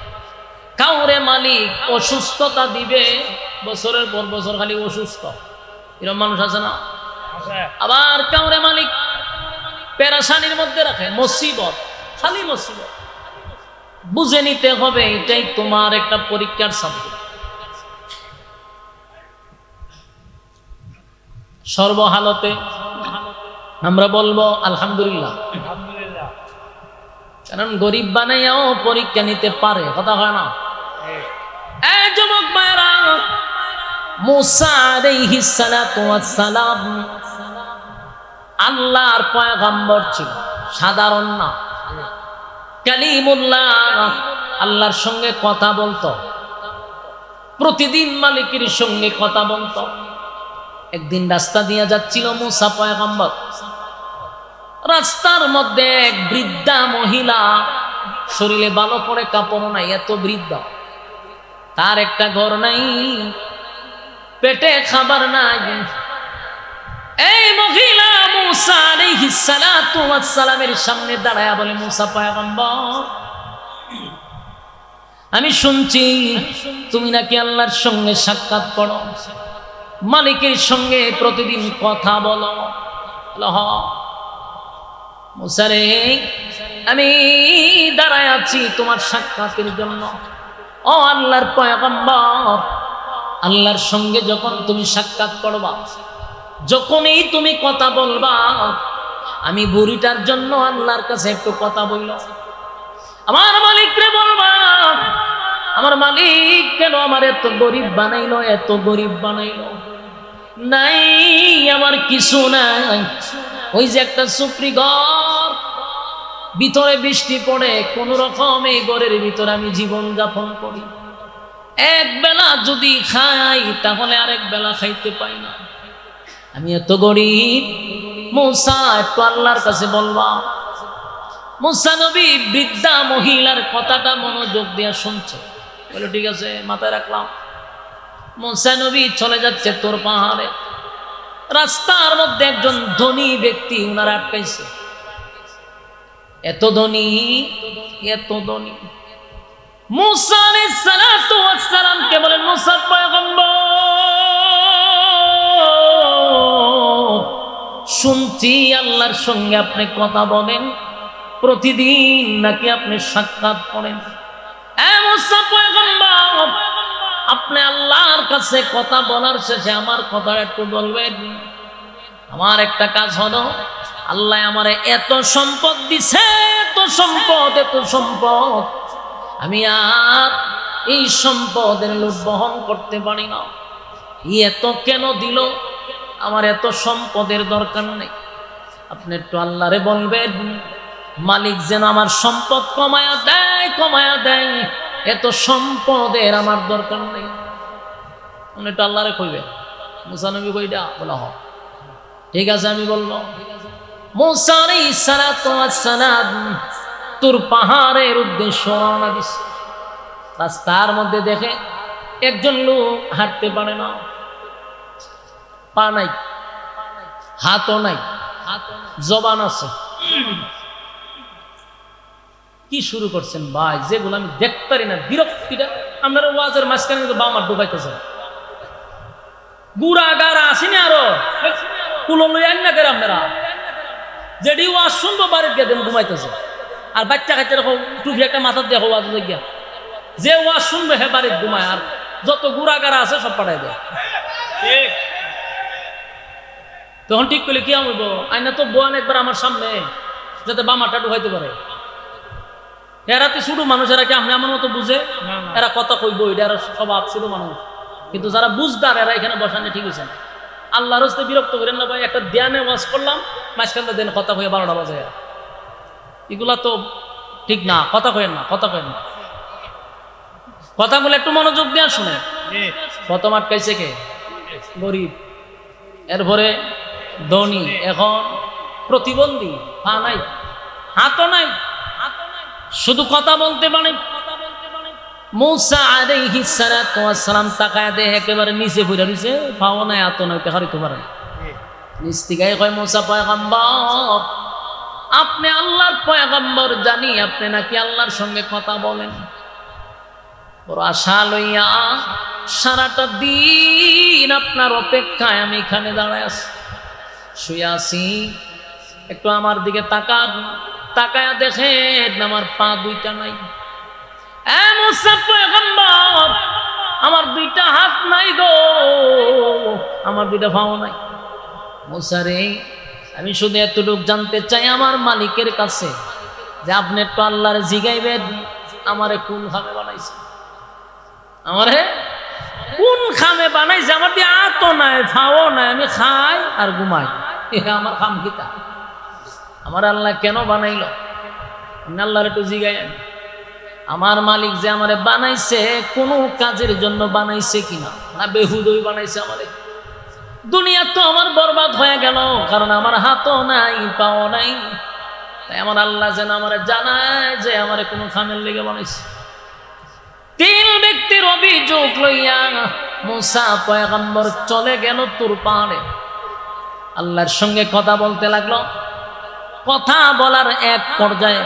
কাউরে মালিক অসুস্থতা দিবে, বছরের পর বছর খালি অসুস্থ, এরকম মানুষ আছে না? আবার কাউরে মালিক পেরেশানির মধ্যে রাখে, মুসিবত, খালি মুসিবত। বুঝে নিতে হবে এটাই তোমার একটা পরীক্ষার সাবজেক্ট। সর্বহালতে আমরা বলবো আলহামদুলিল্লাহ, কারণ গরিব বানাইয়াও পরীক্ষা নিতে পারে, কথা হয় না? এই যুবক ভাইরা, মুসা আলাইহিস সালাতু ওয়াস সালাম আল্লাহর পয়গম্বর ছিল, সাধারণ না, কালিমুল্লাহ, আল্লাহর সঙ্গে কথা বলতো, প্রতিদিন মালিকের সঙ্গে কথা বলতো। একদিন রাস্তা দিয়ে যাচ্ছিল মুসা পয়গম্বর, রাস্তার মধ্যে এক বৃদ্ধা মহিলা, শরীরে ভালো করে কাপড় নাই, এত বৃদ্ধা, তার একটা ঘর নাই, পেটে খাবার নাই। এই মহিলা মুসা আলাইহিস সালাতু ওয়াস সালামের সামনে দাঁড়ায়া বলে, মুসা পয়গম্বর, আমি শুনছি তুমি নাকি আল্লাহর সঙ্গে সাক্ষাৎ করো, মালিকের সঙ্গে প্রতিদিন কথা বলো। মুসা রে, আমি দাঁড়ায় আছি তোমার সাক্ষাতের জন্য। ও আল্লাহর পয়গম্বর, আল্লাহর সঙ্গে যখন তুমি সাক্ষাৎ করবা, যখনই তুমি কথা বলবা, আমি বুড়িটার জন্য আল্লাহর কাছে একটু কথা বলল, আমার মালিকরে বলবা, আমার মালিক কেন আমার এত গরিব বানাইলো, এত গরিব বানাইলো, নাই আমার কিছু নাই, ওই যে একটা সুপ্রি ঘর, ভিতরে বৃষ্টি পড়ে, কোন রকম এই ঘরের ভিতরে আমি জীবন যাপন করি, এক বেলা যদি খাই তাহলে আরেক বেলা খাইতে পাই না, আমি এত গরিব। মুসা একটু আল্লাহর কাছে বলবা। মুসা নবী বৃদ্ধা মহিলার কথাটা মনোযোগ দিয়ে শুনছে, বলে ঠিক আছে, মাথায় রাখলাম। মুসা নবী চলে যাচ্ছে তোর পাহাড়ে, রাস্তার মধ্যে একজন ধনী ব্যক্তি উনার আটকাইছে, এত ধনী, এত ধনী। মুসা আলাইহিস সালাতু ওয়াস সালামকে বলেন, মুসা পয়গম্বর, শুনছি আল্লাহর সঙ্গে আপনি কথা বলেন, প্রতিদিন নাকি আপনি সাক্ষাৎ করেন। মুসা পয়গম্বর, আপনি আল্লাহর কাছে কথা বলার শেষে আমার কথা একটু বলবেন। আমার একটা কাজ হলো, আল্লাহ আমারে এত সম্পদ দিছে, এত সম্পদ, এত সম্পদ, আমি আর এই সম্পদের লোভ বহন করতে পারি না। এত কেন দিল? আমার এত সম্পদের দরকার নেই, আপনি একটু আল্লাহরে বলবেন, মালিক যেন আমার সম্পদ কমায়া দেয়, কমায়া দেয়, এত সম্পদের আমার দরকার নেই। উনি একটু আল্লাহরে কইবেন। মুসা নবী কইটা বলা হোক, ঠিক আছে আমি বলবো। মুসা আলাইহিস সালাতু ওয়াস সালাম তোর পাহাড়ের উদ্দেশ্যে রওনা দিছে। রাস্তার মধ্যে দেখে একজন লোক হাঁটতে পারে না, পা নাই, হাতও নাই, জবান আছে। কি শুরু করছেন ভাই, যেগুলো আমি দেখতে পারি না, বিরক্তিটা। আপনারা ওয়াজের মাঝখানে কিন্তু বামার ডুবাইতেছে, গুড়া গাড়া আসেনি, আরো কুলো লই আন না করে আপনারা, যেটি ওয়াজ শুনবো বাড়ির গিয়ে দেন ঘুমাইতেছে, আর বাচ্চা কাচ্চা দেখো টুপি একটা মাথার দেখো ওয়াজ গিয়া, যে ওয়াজ শুনবে হে বাড়ির ঘুমায়, আর যত গুড়া গাড়া আছে সব পাঠাই দেয়। তখন ঠিক করলে কি হইব, আইনা তো বোয়ান একবার আমার সামনে, যাতে বামাটা ঢুকাইতে পারে। এরা তো শুধু মানুষ, এরা কি আপনি আমার মতো বুঝে? এরা কথা কইব, এটা এরা স্বভাব, শুধু মানুষ। কিন্তু যারা বুঝদার, এরা এখানে বসানে ঠিক হয়েছে। আল্লাহর হস্তে বিরক্ত করেন না ভাই, একটা ধ্যানে ওয়াজ করলাম, মাঝখানটা দেন কথা কয়ে 12টা বাজে, এগুলা তো ঠিক না। কথা কয়েন না, কথা কয়েন না, কথাগুলো একটু মনোযোগ দিয়ে শুনে। প্রথম আটকাইছে কে? গরিব, এরপরে ধনী, এখন প্রতিবন্ধী, পা নাই, হাতও নাই, শুধু কথা বলতে পারে। মুসা আলাইহিস সালাতু ওয়াস সালাম তাকায় দেখে একেবারে নিচে পড়ে রইছে, পাও নাই, হাতও নাই, হারিতে পারে না। নিচ থেকে কয়, মুসা পয়গম্বর, আপনি আল্লাহর পয়গম্বর জানি আপনি নাকি আল্লাহর সঙ্গে কথা বলেন। বড় আশা লইয়া সারাটা দিন আপনার অপেক্ষায় আমি এখানে দাঁড়ায় আছি, শুয়ে আছি। একটু আমার দিকে তাকান, তাকায়া দেখেন আমার পা দুইটা নাই। মুসা পয়গম্বর, আমার দুইটা হাত নাই গো, আমার দুইটা পাও নাই। মুসা রে, আমি শুধু এতটুকু জানতে চাই আমার মালিকের কাছে যে আপনি একটু আল্লাহর জিগাইবেন আমারে কোন খামে বানাইছে, আমারে কোন খামে বানাইছে। আমার দিয়ে আতো নাই, ফাও নাই, আমি খাই আর ঘুমাই, আমার খাম কিতা? আমার আল্লাহ কেন বানাইল? আপনি আল্লাহর একটু জিগাইন আমার মালিক যে আমারে বানাইছে কোনো কাজের জন্য বানাইছে কিনা, না বেহুদই বানাইছে আমারে। দুনিয়া তো আমার বরবাদ হয়ে গেল, কারণ আমার হাতও নাই পাও নাই। তাই আমার আল্লাহ যেন আমারে জানায় যে আমারে কোনো খামের লেগে বানাইছে। তিন ব্যক্তির অভিযোগ লইয়া মুসা পয়গম্বর চলে গেল তুর পাহাড়ে, আল্লাহর সঙ্গে কথা বলতে লাগলো। কথা বলার এক পর্যায়ে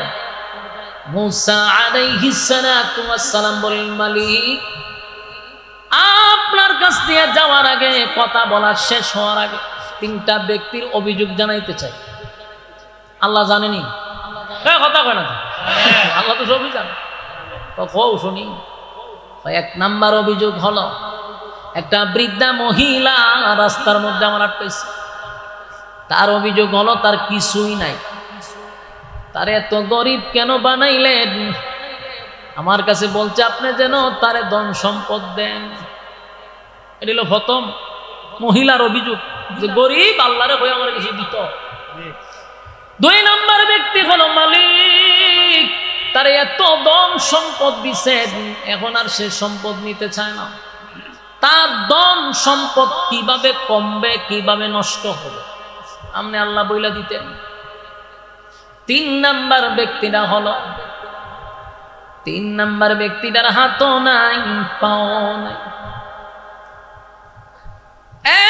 মুসা আলাইহিস সালাতু ওয়াস সালাম বলেন, মালিক আপনার কাছ দিয়ে যাওয়ার আগে, কথা বলা শেষ হওয়ার আগে তিনটা ব্যক্তির অভিযোগ জানাইতে চাই। আল্লাহ জানেনি? কথা কয় না, আল্লাহ তো সবই জানে। তো কও শুনি। এক নাম্বার অভিযোগ হলো, একটা বৃদ্ধা মহিলা রাস্তার মধ্যে আমার আটকাইছে। তার অভিযোগ হলো তার কিছুই নাই, তার এত গরিব কেন বানাইলেন? আমার কাছে বলছে আপনি যেন তারে ধন সম্পদ দেন। এটা হলো প্রথম মহিলার অভিযোগ, যে গরিব আল্লাহরে হয়ে আমার কিছু দিত। দুই নম্বর ব্যক্তি হলো মালিক তারে এত ধন সম্পদ দিছেন, এখন আর সে সম্পদ নিতে চায় না। তার ধন সম্পদ কিভাবে কমবে, কিভাবে নষ্ট হবে, আপনি আল্লাহ বইলা দিতেন। তিন নাম্বার ব্যক্তিটা হলো, তিন নাম্বার ব্যক্তিটার হাতও নাই পাও নাই,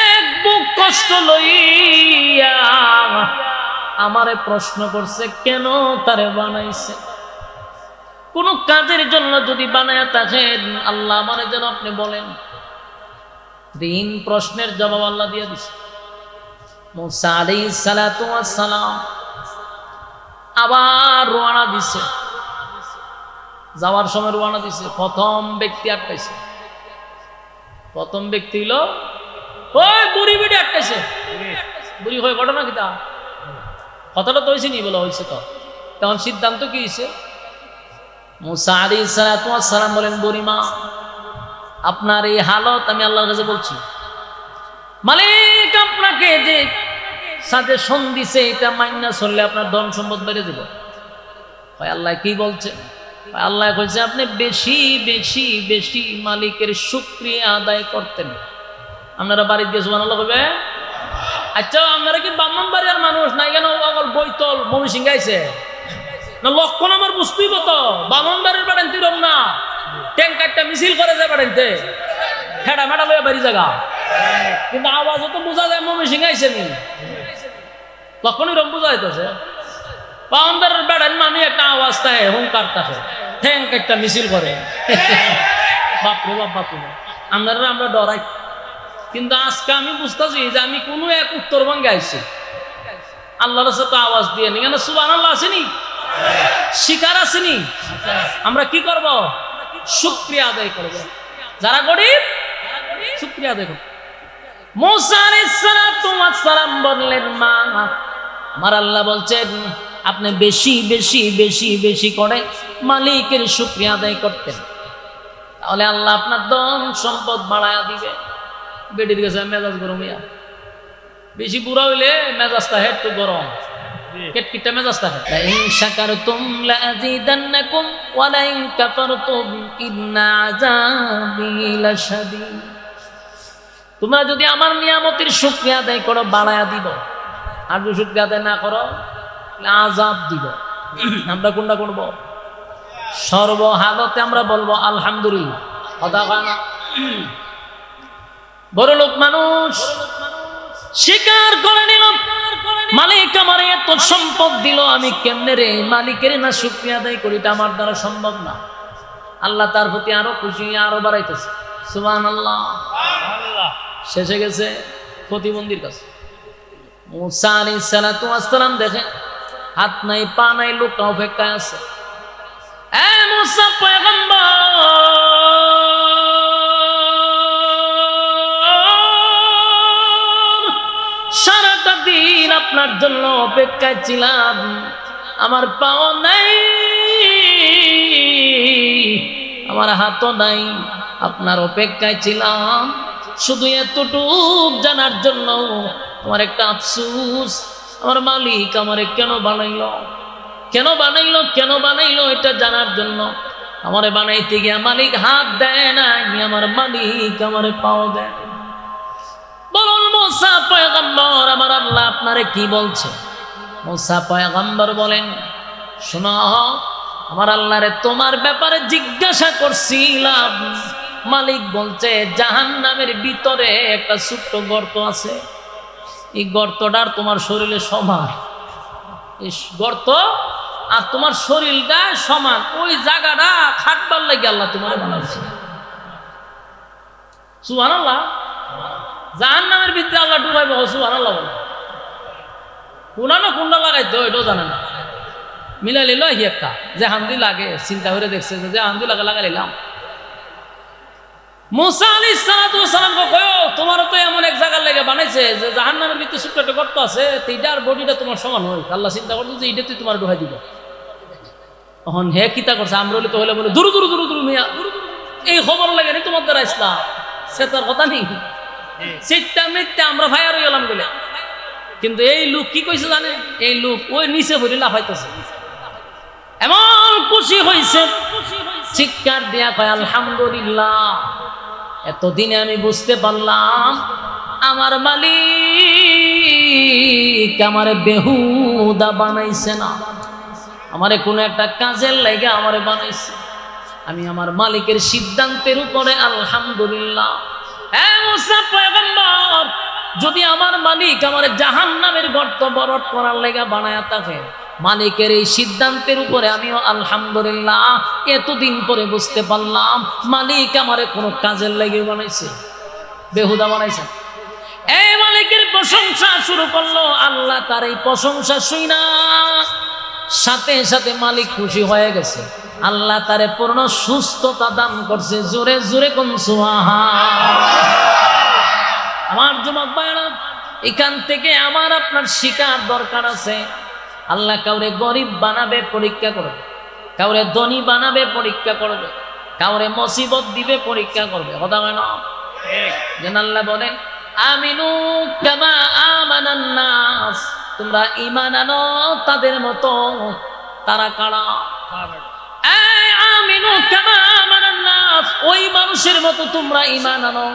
এক বুক কষ্ট লইয়া আমারে প্রশ্ন করছে কেন তারে বানাইছে। কোন কাজের জন্য যদি বানায়া থাকেন আল্লাহ আমারে যেন আপনি বলেন। তিন প্রশ্নের জবাব আল্লাহ দিয়ে দিছে। মুসা আলাইহিস সালাতু ওয়াস সালাম আবার রওনা দিছে, যাওয়ার সময় রওনা দিছে। প্রথম ব্যক্তি আটকাইছে। প্রথম ব্যক্তি হলো ওই বুড়ি বেটি আটকাইছে। বুড়ি হয়ে ঘটনা কিতা? কথাটা তো হয়েছে নি বলা হয়েছে। তো তখন সিদ্ধান্ত কি হয়েছে? মুসা আলাইহিস সালাতু ওয়াস সালাম বলেন, বুড়িমা আপনার এই হালত আমি আল্লাহর কাছে বলছি। মালিক আপনাকে যে সাজেশন দিছে এটা মাইনা চললে আপনার ধন সম্পদ বেড়ে দেব। আল্লাহ কি বলছে? আল্লাহ কইছে আপনি বেশি বেশি বেশি মালিকের শুকরিয়া আদায় করতেন। আপনারা বাড়ি দিয়ে সুবহানাল্লাহ কইবে? আচ্ছা আপনারা কি ব্রাহ্মণবাড়িয়ার মানুষ নাই কেন বৈতল ময়মনসিংহ গাইছে না? লক্ষণ আমার বুঝতেই কত ব্রাহ্মণবাড়ির বাড়েন তিরম না, ট্যাঙ্কারটা মিছিল করে যায় বাড়িতে হেডা মেডা লইয়া বাড়ি জায়গা, কিন্তু আওয়াজও তো বোঝা যায় ময়মনসিংহ গাইছে নি। লক্ষণই রম বোঝা যাইতেছে ব্রাহ্মণবাড়ির বেড়ান মানে একটা আওয়াজ থাকে, হুঙ্কার থাকে, ট্যাঙ্কারটা মিছিল করে। বাপরে বাপ, বাপরে আপনারা আমরা ডরাই। কিন্তু আজকে আমি বুঝতেছি যে আমি কোনো এক উত্তরবঙ্গে আইছি, আল্লাহর সাথে আওয়াজ দিয়ে নি কেন? সুবহানাল্লাহ আসেনি, শিকার আসেনি। আমরা কি করব? শুকরিয়া আদায় করব। যারা গরিব শুকরিয়া আদায় করব। মুসা আলাইহিস সালাতু ওয়াস সালাম বললেন, মা আমার আল্লাহ বলছেন আপনি বেশি বেশি বেশি বেশি করে মালিকের শুকরিয়া আদায় করতেন, তাহলে আল্লাহ আপনার ধন সম্পদ বাড়ায়া দিবে। বেটির কাছে মেজাজ গরম হইয়া, বেশি বুড়া হইলে মেজাজটা একটু গরম, কেটকিটা মেজাজটা লাইন শাকারতুম লাযিদান্নাকুম ওয়া লাইন কাফারতুম ইন্না আযাবি লাশাদীদ। তোমরা যদি আমার নিয়ামতের শুকরিয়া আদায় করো বাড়ায়া দিব, আর যদি শুকরিয়া আদায় না করো আযাব দিব। আমরা কোনটা করব? সর্বহালতে আমরা বলবো আলহামদুলিল্লাহ। কথা কয় না? বড় লোক মানুষ স্বীকার করে নিল মালিক আমার এত সম্পদ দিল, আমি কেমনে রে মালিকের না শুকরিয়া আদায় করি? এটা আমার দ্বারা সম্ভব না। আল্লাহ তার প্রতি আরো খুশি, আরো বাড়াইতেছে। সুবহানাল্লাহ। শেষে গেছে প্রতিবন্ধীর কাছে। মুসা আলাইহিস সালাতু ওয়াস সালাম দেখে হাত নাই পা নাই, লোকটা অপেক্ষায় আছে। এ মুসা পয়গম্বর, সারাটা দিন আপনার জন্য অপেক্ষায় ছিলাম, আমার পাও নাই, আমার হাতও নাই, আপনার অপেক্ষায় ছিলাম শুধু এতটুক জানার জন্য। আমার একটা আফসোস, আমার মালিক আমারে কেন বানাইলো, কেন বানাইলো, কেন বানাইলো এটা জানার জন্য। আমারে বানাইতে গিয়া মালিক হাত দেয় না, আমার মালিক আমারে পাও দেয়। বলুন মুসা পয়গম্বর, আমার আল্লাহ আপনারে কি বলছে? মুসা পয়গম্বর বলেন, শোনো, আমার আল্লাহরে তোমার ব্যাপারে জিজ্ঞাসা করছিলাম। মালিক বলছে জাহান্নামের ভিতরে একটা ছোট্ট গর্ত আছে, এই গর্তটার তোমার শরীরে সমান, এই গর্ত আর তোমার শরীরটা সমান, ওই জায়গাটা খাটবার লাগে আল্লাহ তোমার বানাইছে। সুবহানাল্লাহ। জাহান্নামের ভিতরে আল্লাহ ডুবাইব, সুবহানাল্লাহ বলে। কোনটা লাগাইতো এটাও জানে না, মিলাই লিল একটা যে হান্দি লাগে, চিন্তা করে দেখছে যে হান্দি লাগে লাগাইলাম। মুসা আলাইহিস সালাতু ওয়াস সালামকে কয়ো, তোমারও তো এমন এক জায়গার লেগে বানাইছে যে জাহান্নামের ভিতরে ছোট্ট একটা গর্ত আছে, এইটার বডিটা তোমার সমান হয়। আল্লাহ চিন্তা করতো যে এইটাতে তোমার ডুবাই দিব। তখন হে কিতা করছে, আমরলি তো হলে বলে দূর দূর দূর দূর মিয়া, এই খবর লাগে নি তোমার দ্বারা ইসলাম, সে তার কথা নেই। চিত্তা মিথ্যা আমরা ভাইয়া রয়ে গেলাম বলে। কিন্তু এই লোক কি কইছে জানে, এই লোক ওই নিচে ভরি লাফাইতেছে, এমন খুশি হয়েছে, চিৎকার দেয়া কয় আলহামদুলিল্লাহ, এতদিনে আমি বুঝতে পারলাম আমার মালিক আমারে বেহুদা বানাইছে না, আমারে কোনো একটা কাজের লাগে আমারে বানাইছে। আমি আমার মালিকের সিদ্ধান্তের উপরে আলহামদুলিল্লাহ। হ্যাঁ মুসা পয়গম্বর, যদি আমার মালিক আমার জাহান্নামের গর্ত বরট করার লেগা বানায়া থাকে, মালিকের এই সিদ্ধান্তের উপরে আমিও আলহামদুলিল্লাহ এতদিন পরে বুঝতে পারলাম মালিক আমারে কোনো কাজের লেগে বানাইছে, বেহুদা বানাইছে। এই মালিকের প্রশংসা শুরু করলো। আল্লাহ তার এই প্রশংসা শুইনা সাথে সাথে মালিক খুশি হয়ে গেছে। আল্লাহ তারে পূর্ণ সুস্থতা দান করছে। জোরে জোরে কোন সুবহানাল্লাহ। আমার যুবক ভাইরা, এখান থেকে আমার আপনার শিকার দরকার আছে। আল্লাহ কাউরে গরিব বানাবে, পরীক্ষা করবে, কাউরে ধনী বানাবে, পরীক্ষা করবে, কাউরে মুসিবত দিবে, পরীক্ষা করবে। কথা হয় না? যেন আল্লাহ বলেন আমিনু কামা আমানান নাস, তোমরা ঈমান আনো তাদের মতো। তারা কারা? আমিনু কামা আমানান নাস, ওই মানুষের মতো তোমরা ঈমান আনো।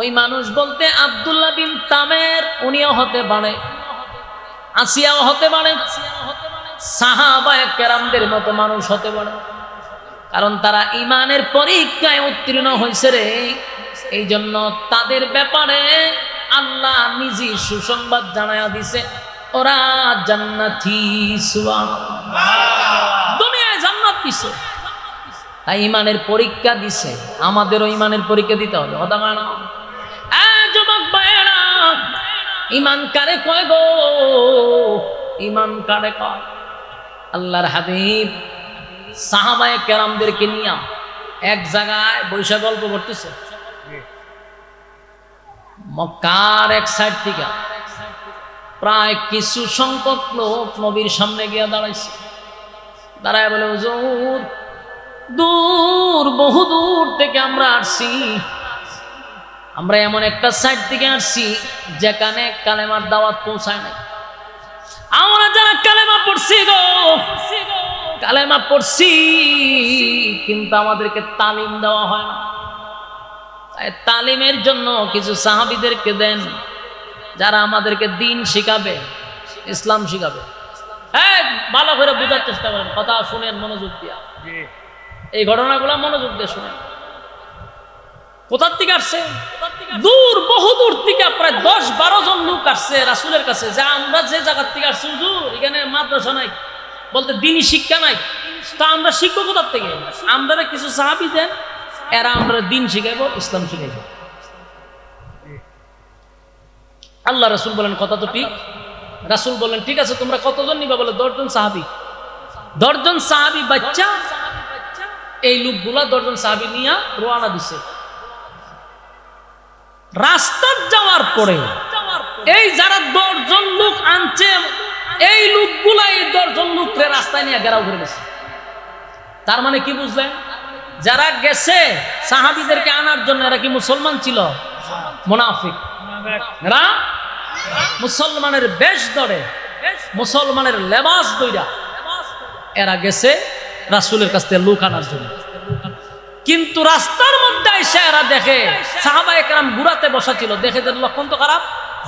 ওই মানুষ বলতে আব্দুল্লাহ বিন তামের, উনিও হতে পারে, আসিয়াও হতে পারে, সাহাবায়ে কেরামদের মতো মানুষ হতে পারে। কারণ তারা ঈমানের পরীক্ষায় উত্তীর্ণ হয়েছে রে, এই জন্য তাদের ব্যাপারে আল্লাহ নিজে সুসংবাদ জানায়া দিছে, ওরা জান্নাতি। সুবহানাল্লাহ। দুনিয়ায় জান্নাত দিছে, তাই ঈমানের পরীক্ষা দিছে। আমাদেরও ঈমানের পরীক্ষা দিতে হবে। কথা মানে যুবক ভাইয়েরা, ঈমান কারে কয় গো? ঈমান কারে কয়? আল্লাহর হাবিব সাহাবায়ে কেরামদেরকে নিয়ে এক জায়গায় বৈশা গল্প করতেছে। মক্কার এক সাইড থেকে প্রায় কিছু সংখ্যক লোক নবীর সামনে গিয়ে দাঁড়াইছে। দাঁড়ায় বলে, হুজুর, দূর, বহু দূর থেকে আমরা আসছি, আমরা এমন একটা সাইড থেকে আসছি যেখানে কালেমার দাওয়াত পৌঁছায় নাই। আমরা যারা কালেমা পড়ছি গো, কালেমা পড়ছি, কিন্তু আমাদেরকে তালিম দেওয়া হয় না। তাই তালিমের জন্য কিছু সাহাবীদেরকে দেন, যারা আমাদেরকে দিন শিখাবে, ইসলাম শিখাবে। হ্যাঁ, ভালো করে বোঝার চেষ্টা করেন, কথা শুনেন মনোযোগ দিয়া, এই ঘটনাগুলো মনোযোগ দিয়ে শুনেন। কোথার থেকে আসছে? দূর বহু দূর থেকে প্রায় 10-12 জন লোক আসছে রাসূলের কাছে, যে আমরা যে জায়গা থেকে আসছি হুজুর, এখানে মাদ্রাসা নাই, বলতে দ্বীনি শিক্ষা নাই, তা আমরা শিখবো কোথা থেকে? আমরা কিছু সাহাবী দেন, এরা আমরা দ্বীন শিখাইবো, ইসলাম শিখাইবো। আল্লাহ রাসূল বলেন কথা তো ঠিক। রাসূল বলেন ঠিক আছে, তোমরা কতজন নিবা? বলে 10 জন সাহাবী। 10 জন সাহাবী বাচ্চা এই লোকগুলা 10 জন সাহাবী নিয়ে রওনা দিছে। রাস্তা যাওয়ার পরে এই যারা 10 জন লোক আনছে, এই লোকগুলা এই 10 জন লোকরে রাস্তায় নিয়ে ঘেরাও করে গেছে। তার মানে কি বুঝলেন? যারা গেছে সাহাবীদেরকে আনার জন্য, এরা কি মুসলমান ছিল? মুনাফিক। এরা মুসলমানের বেশ ধরে, মুসলমানের লেবাস দইরা এরা গেছে রাসূলের কাছ থেকে লোক আনার জন্য। কিন্তু রাস্তার মধ্যে এসে এরা দেখে সাহাবায়ে কেরাম ঘুরাতে বসা ছিল, দেখে যে লক্ষণ তো খারাপ,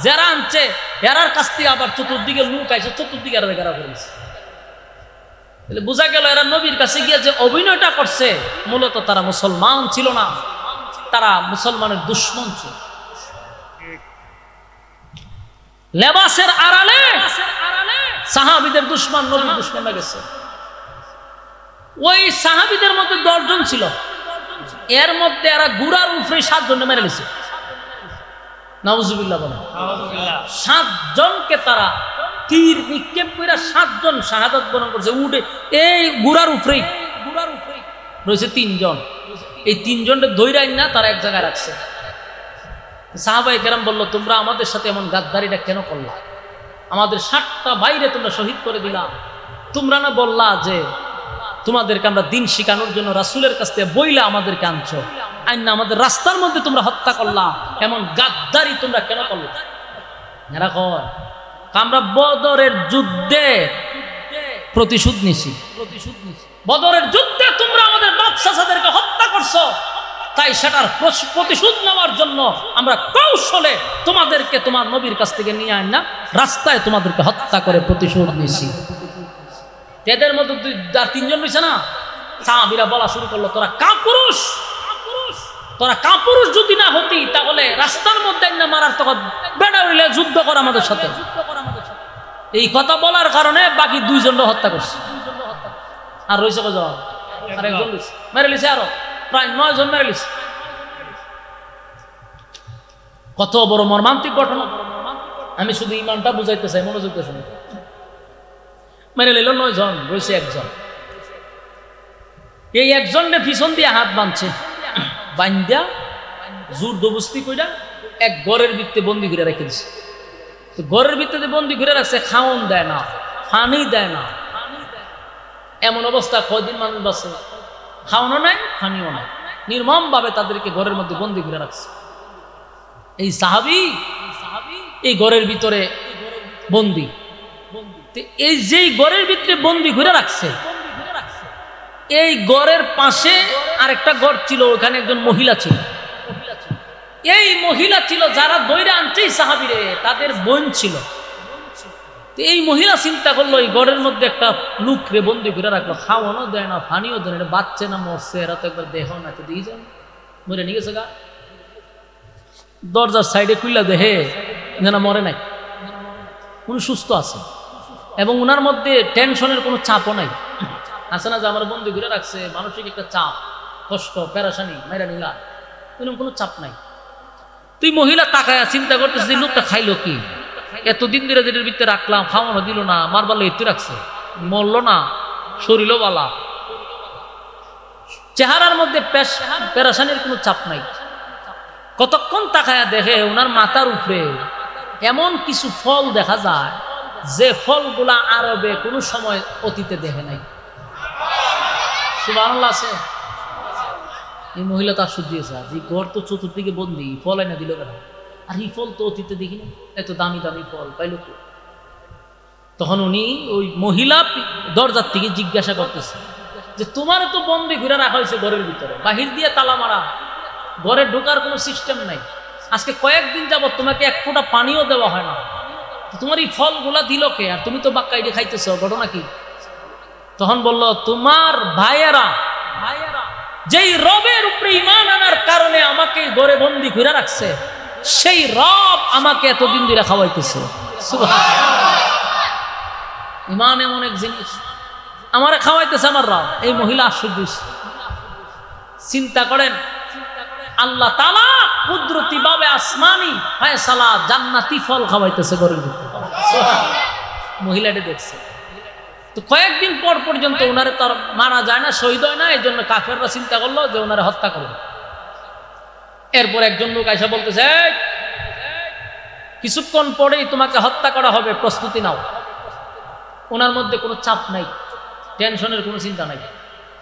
যারা আনছে এরার কাছ থেকে আবার চতুর্দিকে লোক আইছে, চতুর্দিকে এরা ঘেরাও করেছে। তাহলে বোঝা গেল এরা নবীর কাছে গিয়ে যে অভিনয়টা করছে, মূলত তারা মুসলমান ছিল না, তারা মুসলমানের দুশমন ছিল। লেবাসের আড়ালে সাহাবীদের দুশমন, নবীর দুশমনরা গেছে। ওই সাহাবীদের মধ্যে 10 জন ছিল, এর মধ্যে এরা গুড়ার উপরে 7 জন মেরে নিছে। নাউজুবিল্লাহ বলেন। 7 জনকে তারা তীর নিক্ষেপ করে 7 জন শাহাদাত বরণ করছে। উঠে এই গুড়ার উপরেই রয়েছে 3 জন। এই 3 জনকে ধইরা না তারা এক জায়গায় রাখছে। সাহাবায়ে কেরাম বলল, তোমরা আমাদের সাথে এমন গাদ্দারিটা কেন করলা? আমাদের 7টা ভাইরে তোমরা শহীদ করে দিলা। তোমরা না বললা যে তোমাদেরকে আমরা দিন শিখানোর জন্য রাসূলের কাছ থেকে বইলা আমাদেরকে আনছো, আইনা আমাদের রাস্তার মধ্যে তোমরা হত্যা করলা, এমন গাদ্দারি তোমরা কেন করলা? এরা কয় আমরা বদরের যুদ্ধে প্রতিশোধ নিছি, বদরের যুদ্ধে তোমরা আমাদের বাদশাহদেরকে হত্যা করছো, তাই সেটার প্রতিশোধ নেওয়ার জন্য আমরা কৌশলে তোমাদেরকে তোমার নবীর কাছ থেকে নিয়ে আইন না রাস্তায় তোমাদেরকে হত্যা করে প্রতিশোধ নিছি। এদের মধ্যে 2-3 জন রয়েছে না, সাহাবীরা বলা শুরু করলো, তোরা কাপুরুষ, তোরা কাপুরুষ যদি না হতি তাহলে রাস্তার মধ্যে না মারার, তখন বেড়া হইলে যুদ্ধ কর আমাদের সাথে। এই কথা বলার কারণে বাকি 2 জনকে হত্যা করছে। আর রয়েছে কজন? আর একজন রয়েছে, মেরে লিছে আরো প্রায় 9 জন মেরে লিছে। কত বড় মর্মান্তিক ঘটনা! আমি শুধু ইমানটা বুঝাইতে চাই, মনোযোগ দিয়ে শুনুন। মেরে নিল 9 জন, রয়েছে 1 জন। এই 1 জনকে পিছন দিয়ে হাত বাঁধছে, বান্ধা জোর দবস্তি কইরা এক ঘরের ভিতরে বন্দি করে রেখে দিছে। তো ঘরের ভিতরে বন্দি করে রাখছে, খাওন দেয় না, পানি দেয় না। এমন অবস্থা কয়দিন মানুষ বাঁচে? খাওয়ানো নাই, পানিও নাই, নির্মম ভাবে তাদেরকে ঘরের মধ্যে বন্দি করে রাখছে। এই সাহাবী এই ঘরের ভিতরে বন্দি। এই যেই ঘরের ভিতরে বন্দি করে রাখছে, এই ঘরের পাশে আরেকটা ঘর ছিল, ওখানে একজন মহিলা ছিল। এই মহিলা ছিল যারা দইরা আনছে সাহাবীরে, তাদের বোন ছিল। এই মহিলা চিন্তা করলো, এই ঘরের মধ্যে একটা লোকরে বন্দি করে রাখলো, খাওয়ানো দেয় না, পানিও দেয় না, বাচ্চা না মরছে, এরা তো একবার দেখো না, তো দিয়ে যান মরে নিয়ে গেছে গা। দরজার সাইডে খুললা দেখে যেন মরে নাই, উনি সুস্থ আছে এবং উনার মধ্যে টেনশনের কোনো চাপও নাই। আছে না যে আমার বন্দি ঘুরে রাখছে, মানসিক একটা চাপ, কষ্ট, পেরেশানি, মেরা নিলা, এরকম কোনো চাপ নাই। তুই মহিলা তাকায় চিন্তা করতেছিস, যে লোকটা খাইলো কি? এতদিন ধরে যেটার ভিতরে রাখলাম, খাওয়ানো দিল না, মারবালে এতে রাখছে, মরল না, শরীরও বালা, চেহারার মধ্যে পেরেশানির কোনো চাপ নাই। কতক্ষণ তাকায়া দেখে ওনার মাথার উপরে এমন কিছু ফল দেখা যায়, যে ফলগুলা আরবে কোনো সময় অতীতে দেখে নাই। সুবহানাল্লাহ আছে। এই মহিলা তার সুজিয়েছে, এই ঘর তো চতুর্দিকে বন্দি, ফল এনে দিল কেন? আর এই ফল তো অতীতে দেখিনি, এত দামি দামি ফল পাইল তো। তখন উনি ওই মহিলা দরজার থেকে জিজ্ঞাসা করতেছে যে তোমার তো বন্দি ঘুরে রাখা হয়েছে ঘরের ভিতরে, বাহির দিয়ে তালা মারা, ঘরে ঢোকার কোনো সিস্টেম নাই, আজকে কয়েকদিন যাবত তোমাকে 1 ফোঁটা পানিও দেওয়া হয় না, তোমার এই ফলগুলা দিল কে? আর তুমি তো বাক্কাইডে খাইতেছ, ঘটনা কি? তখন বলল, তোমার ভাইয়েরা যেই রবের উপরে ঈমান আনার কারণে আমাকে ঘরে বন্দি করে রাখছে, সেই রব আমাকে এতদিন ধরে খাওয়াইতেছে। সুবহানাল্লাহ। ইমান এমন এক জিনিস, আমারে খাওয়াইতেছে আমার রব। এই মহিলা আশ্চর্য। চিন্তা করেন, আল্লাহ তাআলা কুদরতি ভাবে আসমানি ফয়সালা জান্নাতি ফল খাওয়াইতেছে ঘরের ভিতরে। মহিলাটা দেখছে তো কয়েকদিন পর পর্যন্ত ওনারে তার মারা যায় না, শহীদ হয় না, এই জন্য কাফেররা চিন্তা করলো যে ওনারে হত্যা করবে। এরপর একজন লোক আইসা বলতেছে, কিছুক্ষণ পরেই তোমাকে হত্যা করা হবে, প্রস্তুতি নাও। ওনার মধ্যে কোনো চাপ নাই, টেনশনের কোনো চিন্তা নাই।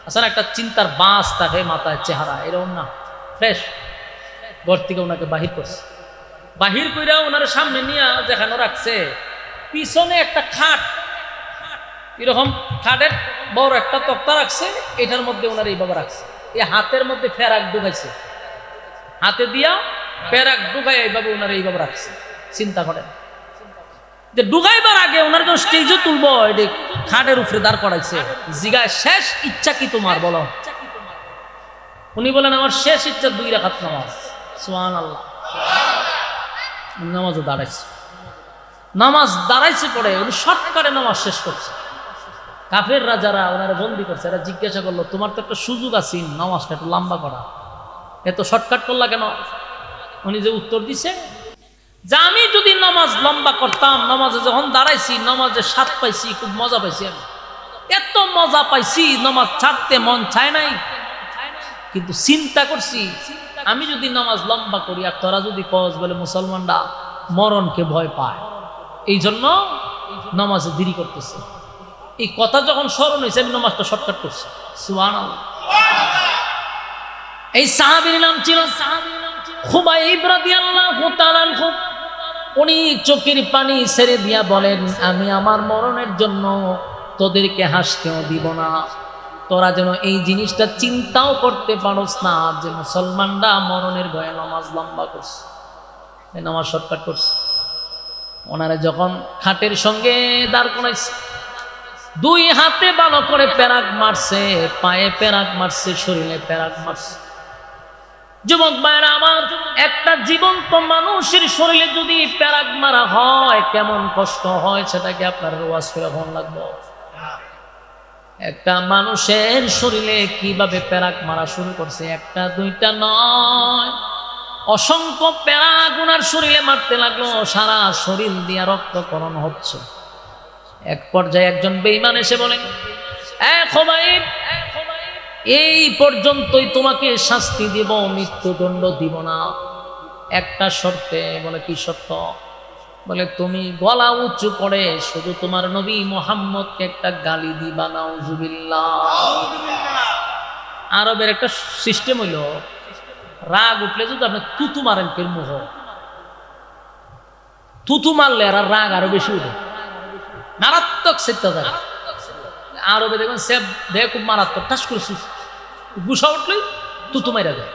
আসলে একটা চিন্তার বাস থাকে মাথায়, চেহারা এরকম না, ফ্রেশ। ঘর থেকে ওনাকে বাহির করছে, বাহির কইরা ওনার সামনে নিয়ে যেখানে রাখছে, পিছনে একটা খাট, এরকম খাটের বড় একটা তক্তা রাখছে, এটার মধ্যে ওনার এইভাবে রাখছে। এই হাতের মধ্যে ফেরাক ঢুকাইছে, হাতে দিয়া ফেরাক ঢুকাই এইভাবে ওনার এইভাবে রাখছে। চিন্তা করেন যে ঢুকাইবার আগে ওনার যখন স্টেজে তুলবো, এটি খাটের উপরে দাঁড় করাইছে। জিগায়, শেষ ইচ্ছা কি তোমার বলো? উনি বলেন, আমার শেষ ইচ্ছা 2 রাকাত নামাজ। সুবহানাল্লাহ। নামাজও দাঁড়াইছে, নামাজ দাঁড়াইছে পড়ে উনি শর্টকাটে নামাজ শেষ করছে। কাফেররা যারা ওনারা বন্দি করছে, এরা জিজ্ঞাসা করলো, তোমার তো একটা সুযোগ আছে নামাজটা একটু লম্বা করা, এত শর্টকাট করলা কেন? উনি যে উত্তর দিছে যে আমি যদি নামাজ লম্বা করতাম, নামাজে যখন দাঁড়াইছি, নামাজে স্বাদ পাইছি, খুব মজা পাইছি, আমি এত মজা পাইছি নামাজ ছাড়তে মন চায় নাই। কিন্তু চিন্তা করছি, আমি যদি নামাজ লম্বা করি আর তোরা যদি কস বলে মুসলমানরা মরণকে ভয় পায়, এই জন্য নামাজে দেরি করতেছে। এই কথা যখন স্মরণ হয়েছে, আমি নামাজটা শর্টকাট করছি। সুবহানাল্লাহ। এই সাহাবীর নাম ছিল খুবাইব রাদিয়াল্লাহু তাআলা আনহু। উনি চোখের পানি ছেড়ে দিয়া বলেন, আমি আমার মরণের জন্য তোদেরকে হাসতেও দিব না। তোরা যেন এই জিনিসটা চিন্তাও করতে পারোস না যে মুসলমানরা মরণের ভয়ে নামাজ লম্বা করছে, এই নামাজ শর্টকাট করছে। ওনারা যখন খাটের সঙ্গে দাঁড় করাইছে, 2 হাতে ভালো করে পেরাক মারছে, পায়ে পেরাক মারছে, শরীরে পেরাক মারছে। যুবক ভাইরা আমার, একটা জীবন্ত মানুষের শরীরে যদি পেরাক মারা হয় কেমন কষ্ট হয় সেটাকে আপনার ওয়াজ করে ভালো লাগবে। একটা মানুষের শরীরে কিভাবে পেরাক মারা শুরু করছে, 1টা 2টা নয়, অসংখ্য পেরাক ওনার শরীরে মারতে লাগলো, সারা শরীর দিয়া রক্তকরণ হচ্ছে। এক পর্যায়ে একজন বেঈমান এসে বলেন, খুবাইব, এই পর্যন্তই তোমাকে শাস্তি দিব, মৃত্যুদণ্ড দিব না, একটা শর্তে। বলে, কি শর্ত? বলে, তুমি গলা উঁচু করে শুধু তোমার নবী মুহাম্মদকে একটা গালি দিবা। নাউজুবিল্লাহ। আরবের একটা সিস্টেম হইল, রাগ উঠলে যদি আপনি তুতু মারেন, কের মুহ তুতু মারলে আর রাগ আরো বেশি উঠে, মারাত্মক সেটা থাকে। আরবে দেখবেন সে দেহ খুব মারাত্মক, ঠাস করে গুসা উঠলেই তুতু মাইরা দেয়।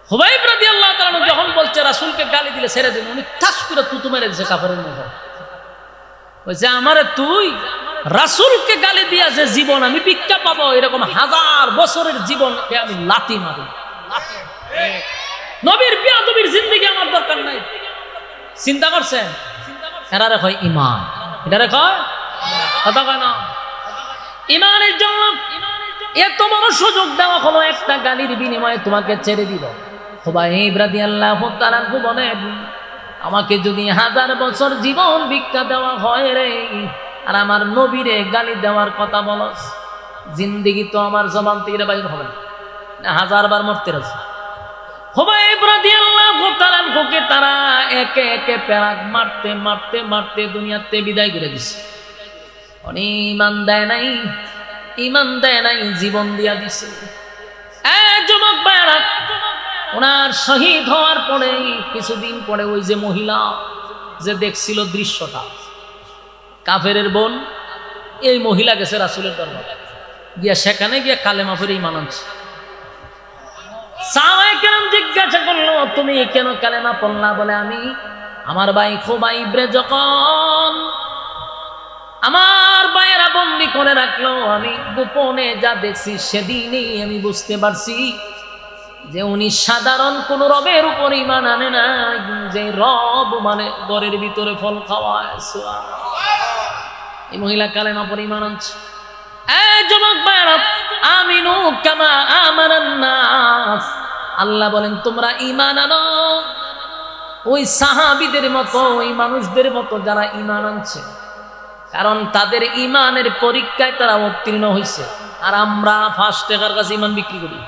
খুবাইব রাদিয়াল্লাহু তাআলা যখন বলছে রাসূলকে গালি দিলে ছেড়ে দিন, উনি ঠাস করে তুতু মেরে দিয়েছে কাফেরের মুখে। বলছে, আমারে তুই রাসূলকে গালি দিয়া যে জীবন আমি ভিক্ষা পাবো, এরকম 1000 বছরের জীবনকে আমি লাথি মারি। নবীর বেয়াদবির জিন্দেগি আমার দরকার নাই। চিন্তা করছেন? এরারে কয় ঈমান, এটারে কয় কথা কয় না। ঈমানের জন্য এত বড় সুযোগ দেওয়া হলো, একটা গালির বিনিময়ে তোমাকে ছেড়ে দিল। খুবাইব রাদিয়াল্লাহু তাআলা বলেন, আমাকে যদি 1000 বছর জীবন ভিক্ষা দেওয়া হয় রে, আর আমার নবীরে গালি দেওয়ার কথা বলস, জিন্দেগি তো আমার জবান থেকে বাইর হবে না, 1000 বার মরতে আছে। খুবাইব রাদিয়াল্লাহু তাআলা কে তারা একে একে পেরাক মারতে মারতে মারতে দুনিয়াতে বিদায় করে দিছে। উনি ঈমান দেয় নাই, ঈমান দেয় নাই, জীবন দিয়া দিছে। যুবক ভাইরা, ওনার শহীদ হওয়ার পরে কিছুদিন পরে ওই যে মহিলা যে দেখছিল দৃশ্যটা, কাফেরের বোন, এই মহিলা গেছে রাসূলের দরবারে, গিয়া সেখানে গিয়া কালেমা পড়ে ঈমান আনছে। সাহাবায়ে কেরাম জিজ্ঞাসা করলো, তুমি কেন কালেমা পড়লা? বলে, আমি আমার ভাই খুবাইবরে যখন আমার ভাইয়েরা বন্দি করে রাখলো, আমি গোপনে যা দেখছি সেদিনই আমি বুঝতে পারছি যে উনি সাধারণ কোন রবের উপর ঈমান আনে না, যে রব মানে ঘরের ভিতরে ফল খাওয়ায়। এই মহিলা কালেমা পড়ে ঈমান আনছে। এই যুবক ভাইরা, আমিনু কামা আমানান নাস, আল্লাহ বলেন তোমরা ঈমান আনো ওই সাহাবীদের মতো, ওই মানুষদের মতো যারা ঈমান আনছে, কারণ তাদের ঈমানের পরীক্ষায় তারা উত্তীর্ণ হয়েছে। আর আমরা 5 টাকার কাছে ঈমান বিক্রি করি।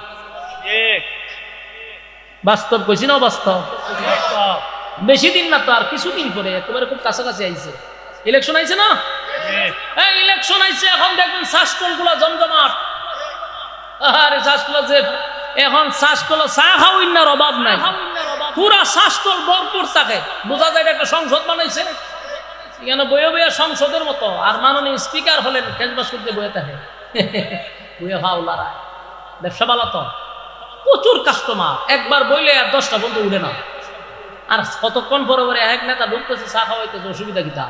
বাস্তব কইছি না? বাস্তব। বেশি দিন না তো, আর কিছুদিন পরে একেবারে খুব কাছাকাছি আইছে। ইলেকশন আইছে না? এই ইলেকশন আইছে, এখন দেখবেন শ্বাসকল গুলা জমজমাট। আরে শ্বাসকল যে এখন শ্বাসকল চা খাওয়ার অভাব নাই, পুরা শ্বাসকল ভরপুর থাকে। বোঝা যায় একটা সংসদ বানাইছে, এখানে বয়ে বয়ে সংসদের মতো। আর মাননীয় স্পিকার হলেন খেজবাস করতে বয়ে থাকে, বয়ে হাওলারা। ব্যবসা বালা তো প্রচুর কাস্টমার, একবার বইলে আর 10টা বন্ধু উঠে না। আর কতক্ষণ পরে পরে এক নেতা ঢুকতেছে, চা খাওয়াইতেছে, অসুবিধা কি তা?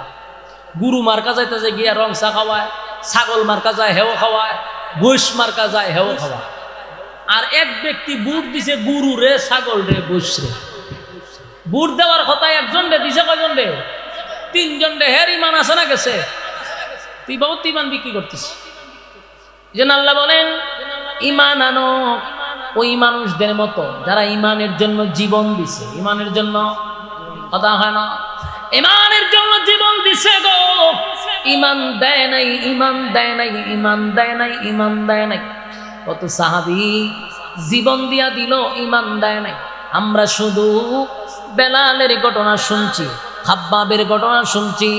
গুরু মার্কা যাইতেছে গিয়া রং চা খাওয়ায়, ছাগল মার্কা যায় হেও খাওয়ায়, বৈশ মার্কা যায় হেও খাওয়ায়। আর এক ব্যক্তি বুট দিছে গুরু রে, ছাগল রে, বৈশ রে। বুট দেওয়ার কথা একজন রে দিছে, কয়জন রে? 3 জন রে। হের ইমান আছে না গেছে? তুই বহুত ইমান বিক্রি করতিস। যেন আল্লাহ বলেন ইমান আনো ওই মানুষদের মতো যারা ইমানের জন্য জীবন দিছে। ইমানের জন্য কথা হয় না, ইমানের জন্য জীবন দিছে গো। ইমান দেয় নাই, ইমান দেয় নাই, ইমান দেয় নাই, ইমান দেয় নাই। কত সাহাবী জীবন দিয়া দিল, ইমান দেয় নাই। আমরা শুধু বেলালের ঘটনা শুনছি, খাব্বাবের ঘটনা শুনছি,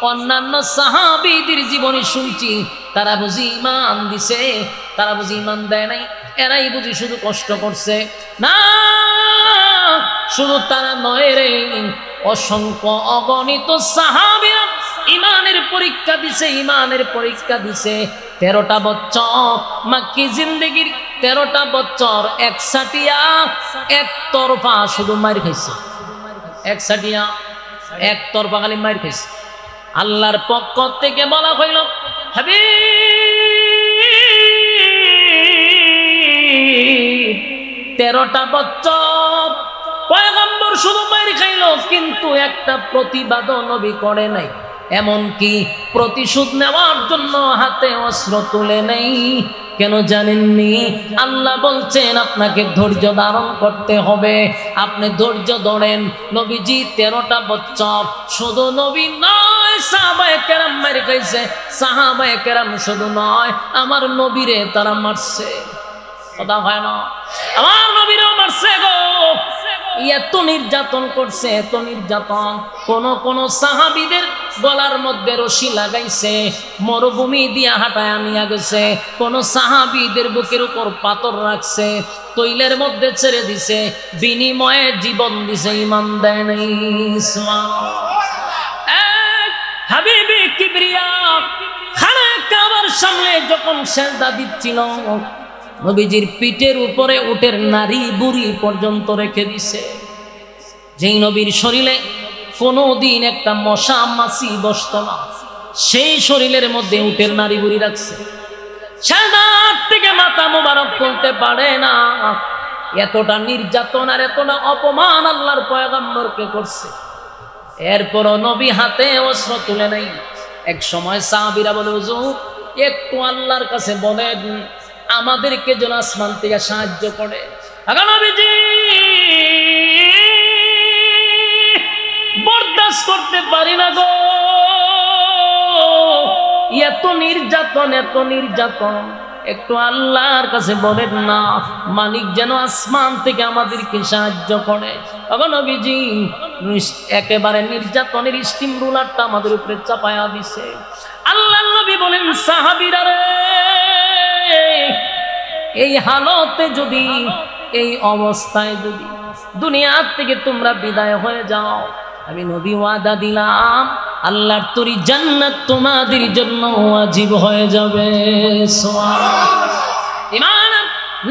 অন্যান্য সাহাবীদের জীবনী শুনছি। তারা বুঝি ইমান দিছে, তারা বুঝি ইমান দেয় নাই। এরাই বুঝি শুধু কষ্ট করছে। না, শুধু তারা নয় রে, অসংখ্য অগণিত সাহাবীরা ইমানের পরীক্ষা দিছে, ইমানের পরীক্ষা দিছে। 13টা বছর মাক্কি জিন্দেগির, 13টা বছর একসাটিয়া একতরফা শুধু মার খাইছে। একসাটিয়া একতরফা খালি মার খাইছে। আল্লাহর পক্ষ থেকে বলা হইল, হাবিব 13টা বছর পয়গম্বর শুধু মার খাইল, কিন্তু একটা প্রতিবাদও নবী করে নাই। এমনকি প্রতিশোধ নেওয়ার জন্য হাতে অস্ত্র তুলে নেই। কেন জানেননি? আল্লাহ বলছেন আপনাকে ধৈর্য ধারণ করতে হবে। আপনি ধৈর্য ধরেন। নবীজি 13টা বছর শুধু নবী নয়, সাহাবায়ে কেরাম মার খাইছে। সাহাবায়ে কেরাম শুধু নয়, আমার নবীরে তারা মারছে। কথা হয় না? আমার নবীরেও মারছে গো। এত নির্যাতন করছে, এত নির্যাতন। কোন সাহাবীদের গলার মধ্যে রশি লাগাইছে, মরুভূমি দিয়া হাঁটায় নিয়ে গেছে। কোন সাহাবীদের বুকের উপর পাথর রাখছে, তৈলের মধ্যে ছেড়ে দিছে, বিনিময়ে জীবন দিছে, ঈমান দেয় নাই। হাবিবে কিবরিয়া খানা কাবার সামনে যখন সেজদা দিচ্ছিল, নবীজির পিঠের উপরে উটের নারী বুড়ি পর্যন্ত রেখে দিছে। যেই নবীর শরীরে কোনোদিন একটা মশা মাছি বসত না, সেই শরীরের মধ্যে উটের নারী বুড়ি রাখছে। সাদাত থেকে মাথা মোবারক তুলতে পারে না। এতটা নির্যাতন আর এতটা অপমান আল্লাহর পয়গম্বরকে করছে। এরপরও নবী হাতে অস্ত্র তুলে নাই। এক সময় সাহাবীরা বলে, হুজুর একটু আল্লাহর কাছে বলেন আমাদেরকে যেন আসমান থেকে সাহায্য করে। নবীজি বরদাস্ত করতে পারি না গো, এত নির্যাতন, এত নির্যাতন। একটু আল্লাহর কাছে বলেন না মালিক যেন আসমান থেকে আমাদেরকে সাহায্য করে। নবীজি একেবারে নির্যাতনের স্টিম রুলারটা আমাদের উপরে চাপায়া দিছে। আল্লাহর নবী বলেন, সাহাবীরা রে, এই হালতে যদি, এই অবস্থায় যদি দুনিয়ার থেকে তোমরা বিদায় হয়ে যাও, আমি নবী ওয়াদা দিলাম আল্লাহর তরি জান্নাত তোমাদের জন্য ওয়াজিব হয়ে যাবে। ঈমান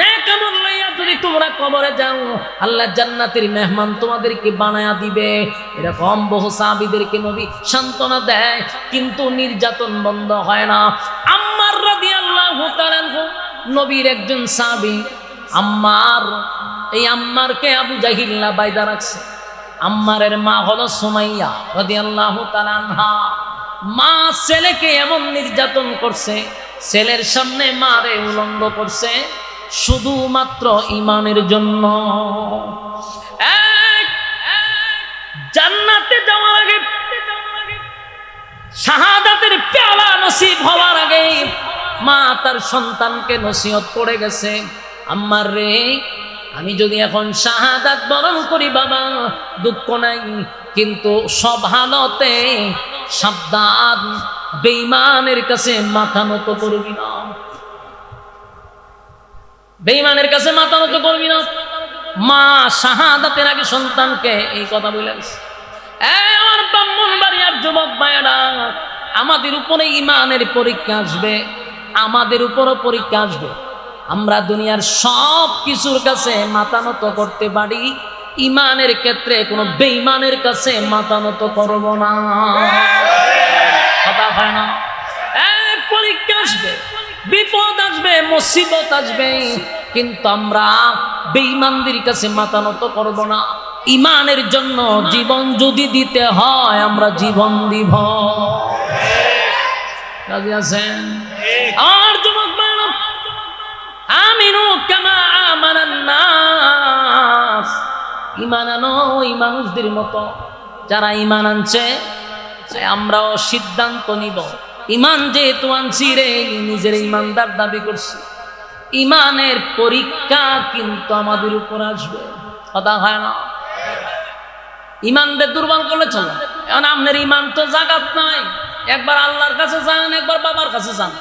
নেক আমল লইয়া যদি তোমরা কবরে যাও, আল্লাহ জান্নাতের মেহমান তোমাদেরকে বানায়া দিবে। এরকম বহু সাহাবীদেরকে নবী সান্ত্বনা দেয়, কিন্তু নির্যাতন বন্ধ হয় না। আম্মার রাদিয়াল্লাহু তাআলা নবীর একজন সাহাবী, আম্মার এই আম্মারকে আবু জাহিল্লা বাইদা রাখছে। আম্মারের মা হলো সুমাইয়া রাদিয়াল্লাহু তাআলা আনহা। মা ছেলেকে এমন নির্যাতন করছে, ছেলের সামনে মারে উলঙ্গ করছে শুধুমাত্র ঈমানের জন্য। জান্নাতে যাওয়ার আগে, শাহাদাতের পেয়ালা নসিব হওয়ার আগে মা তার সন্তানকে নসিহত করে গেছে, আম্মার রে, আমি যদি এখন শাহাদাত বরণ করি বাবা দুঃখ নাই, কিন্তু সব হালতে সাবধান, বেঈমানের কাছে মাথা নত করবি না, বেঈমানের কাছে মাথা নত করবি না। মা শাহাদাতের আগে সন্তানকে এই কথা বলেন। আমার ব্রাহ্মণবাড়িয়ার যুবক ভাইয়েরা, আমাদের উপরে ঈমানের পরীক্ষা আসবে, আমাদের উপরও পরীক্ষা আসবে। আমরা দুনিয়ার সব কিছুর কাছে মাথা নত করতে পারি, ঈমানের ক্ষেত্রে কোনো বেঈমানের কাছে মাথা নত করব না। কথা হয় না? পরীক্ষা আসবে, বিপদ আসবে, মুসিবত আসবে, কিন্তু আমরা বেঈমানদের কাছে মাথা নত করব না। ঈমানের জন্য জীবন যদি দিতে হয় আমরা জীবন দিব। রাজি আছেন? আর যুবক ভাইরা, আমিনু কামা আমানান নাস, ঈমান আনো ওই মানুষদের মতো যারা ঈমান আনছে। আমরাও সিদ্ধান্ত নিব, ঈমান যেহেতু আনছি রে, নিজের ঈমানদার দাবি করছি, ঈমানের পরীক্ষা কিন্তু আমাদের উপর আসবে। কথা হয় না? ঈমানদের দুর্বল করলে চলে। এখন আপনার ঈমান তো জাগাত নাই, একবার আল্লাহর কাছে যান, একবার বাবার কাছে যান,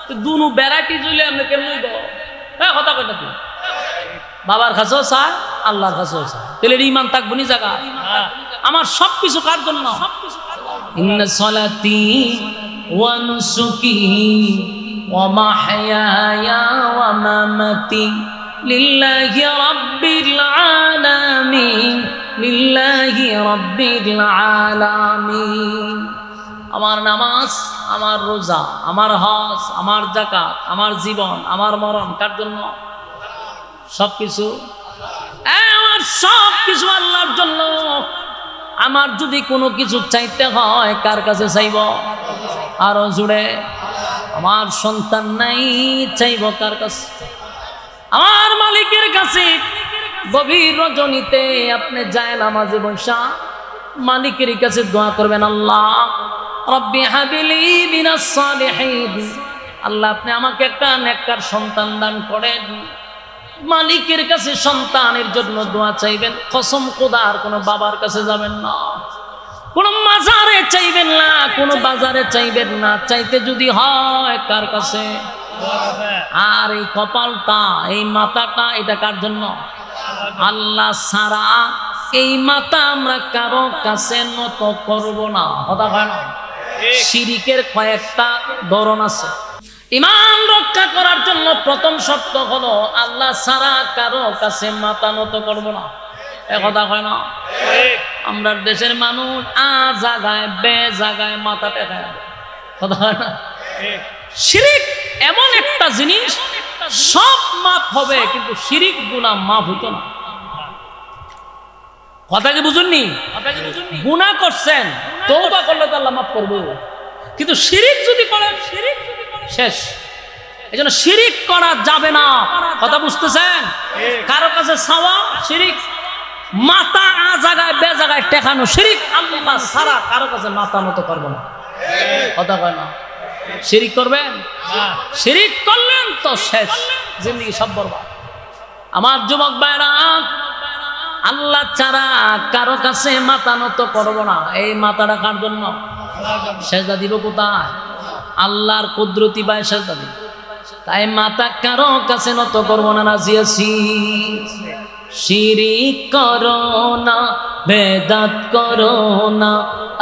তো দুনো ভ্যারাইটি জুলে আপনি কেমন কথা কয় না, বাবার কাছেও চায়, আল্লাহর কাছেও চায়, তাহলে ঈমান থাকবো নি জায়গা। আমার সবকিছু কার জন্য? ইন্না সলাতি ওয়া নুসুকি ওয়া মাহইয়ায়া ওয়া মামাতি লিল্লাহি রাব্বিল আলামিন, লিল্লাহি রাব্বিল আলামিন। আমার নামাজ, আমার রোজা, আমার হজ, আমার যাকাত, আমার জীবন, আমার মরণ কার জন্য? সবকিছু আমার সবকিছু আল্লাহর জন্য। আমার যদি কোনো কিছু চাইতে হয় কার কাছে চাইব? আরো জুড়ে, আমার সন্তান নাই, চাইব কার কাছে? আমার মালিকের কাছে। গভীর রজনীতে আপনি যায় নামাজে বসা মালিকের কাছে দোয়া করবেন, আল্লাহ রব্বি হাবিলি মিনাস সালিহিন, আল্লাহ আপনি আমাকে একটা নেককার সন্তান দান করেন। মালিকের কাছে সন্তানের জন্য দোয়া চাইবেন। কসম খোদার, কোনো বাবার কাছে যাবেন না, কোনো মাজারে চাইবেন না, কোনো বাজারে চাইবেন না। চাইতে যদি হয় কার কাছে? আর এই কপালটা, এই মাথাটা, এটা কার জন্য? আল্লাহ ছাড়া এই মাথা আমরা কারো কাছে নত করব না। কথা হয় না? শিরিকের কয়েকটা ধরন আছে। ঈমান রক্ষা করার জন্য প্রথম শর্ত হলো আল্লাহ ছাড়া কারো কাছে মাথা নত করব না। এ কথা হয় না? আমরা দেশের মানুষ জায়গায় বে জায়গায় মাথা টেকায়। কথা হয় না? শিরিক এমন একটা জিনিস, সব মাফ হবে কিন্তু শিরিক গুনাহ মাফ হইতো না। কথা কি বুঝুননি? গুনাহ করছেন, তওবা করলে তো আল্লাহ মাফ করবে, কিন্তু শিরিক যদি করেন শিরিক শেষ। এজন্য শিরিক করা যাবে না। কথা বুঝতেছেন? কারো কাছে চাওয়া শিরিক, মাথা জায়গায় বে জায়গায় টেকানো শিরিক। আল্লাহ ছাড়া কারো কাছে মাথা নত করবো না। কথা কয় না? শিরিক করবেন, শিরিক করলেন তো শেষ, জিন্দগি সব বরবাদ। আমার যুবক ভাইরা, আল্লাহ ছাড়া কারো কাছে মাথা নত করবো না। এই মাথাটা কার জন্য? সেজদা দিব কোথায়? আল্লাহর কুদরতি বাই সেজদা দিব। তাই মাথা কারো কাছে নত করবো না। রাজি আছি? শিরিক করো না, বেদাত করো না,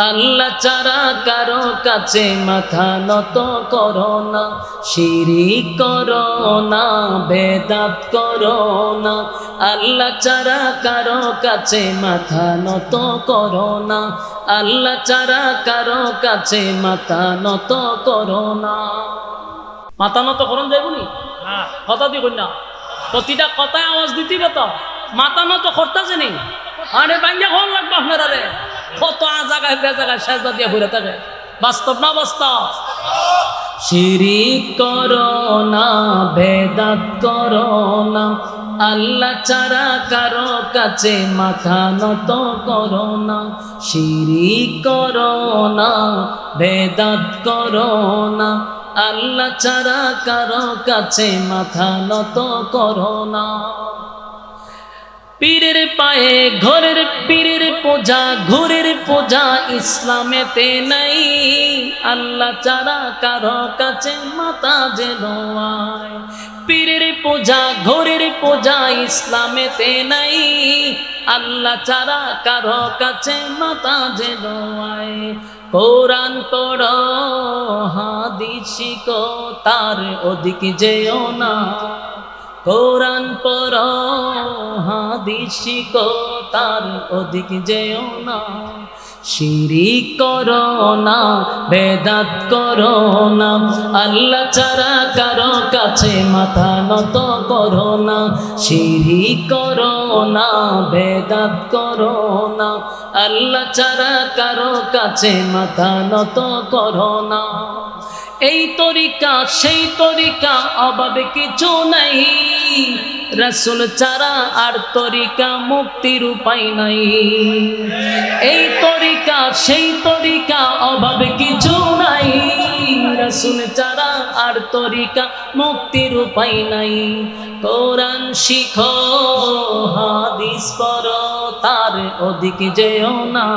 আল্লাহ ছাড়া কারো কাছে মাথা নত করো না। শিরিক করো না, বেদাত করো না, আল্লাহ ছাড়া কারো কাছে মাথা নত করো না। আল্লাহ ছাড়া কারো কাছে মাথা নত করো না। মাথা নত করুন যাইবনি? কথা দিব না, প্রতিটা কথায় আওয়াজ দিতে তো মাথা নত করতেছে নি আরে বাইঙ্গা ঘর লাগবে আপনারা রে কত জায়গায় বেজাগায় সেজদা দিয়ে ঘুরে থাকে বাস্তব না বাস্তব শিরিক করো না বেদাত করো না আল্লাহ ছাড়া কারো কাছে মাথা নত করো না শিরিক করো না বেদাত করো না আল্লাহ ছাড়া কারো কাছে মাথা নত করো না পীরের পায়ে ঘরের পীরের পূজা ঘরের পূজা ইসলামেতে নাই আল্লাহ ছাড়া কারো কাছে মাথা যে নোয়ায় পীরের পূজা ঘরের পূজা ইসলামেতে নাই আল্লাহ ছাড়া কারো কাছে মাথা যে নোয়ায় কোরআন পড়ো হাদিস শিখো তার ওদিকে যেও না কোরআন পড়ো হাদিস শিখো তার ওদিকে যেও না শিরিক করো না বেদাত করো না আল্লাহ ছাড়া কারো কাছে মাথা নত করো না শিরিক করো না বেদাত করো না আল্লাহ ছাড়া কারো কাছে মাথা নত করো না এই তরিকা সেই তরিকা অভাবে কিছু নাই রাসূল ছাড়া আর তরিকা মুক্তির উপায় নাই এই তরিকা সেই তরিকা অভাবে কিছু নাই রাসূল ছাড়া আর তরিকা মুক্তির উপায় নাই কোরআন শিখো হাদিস পড়ো তার ওদিকে যেও না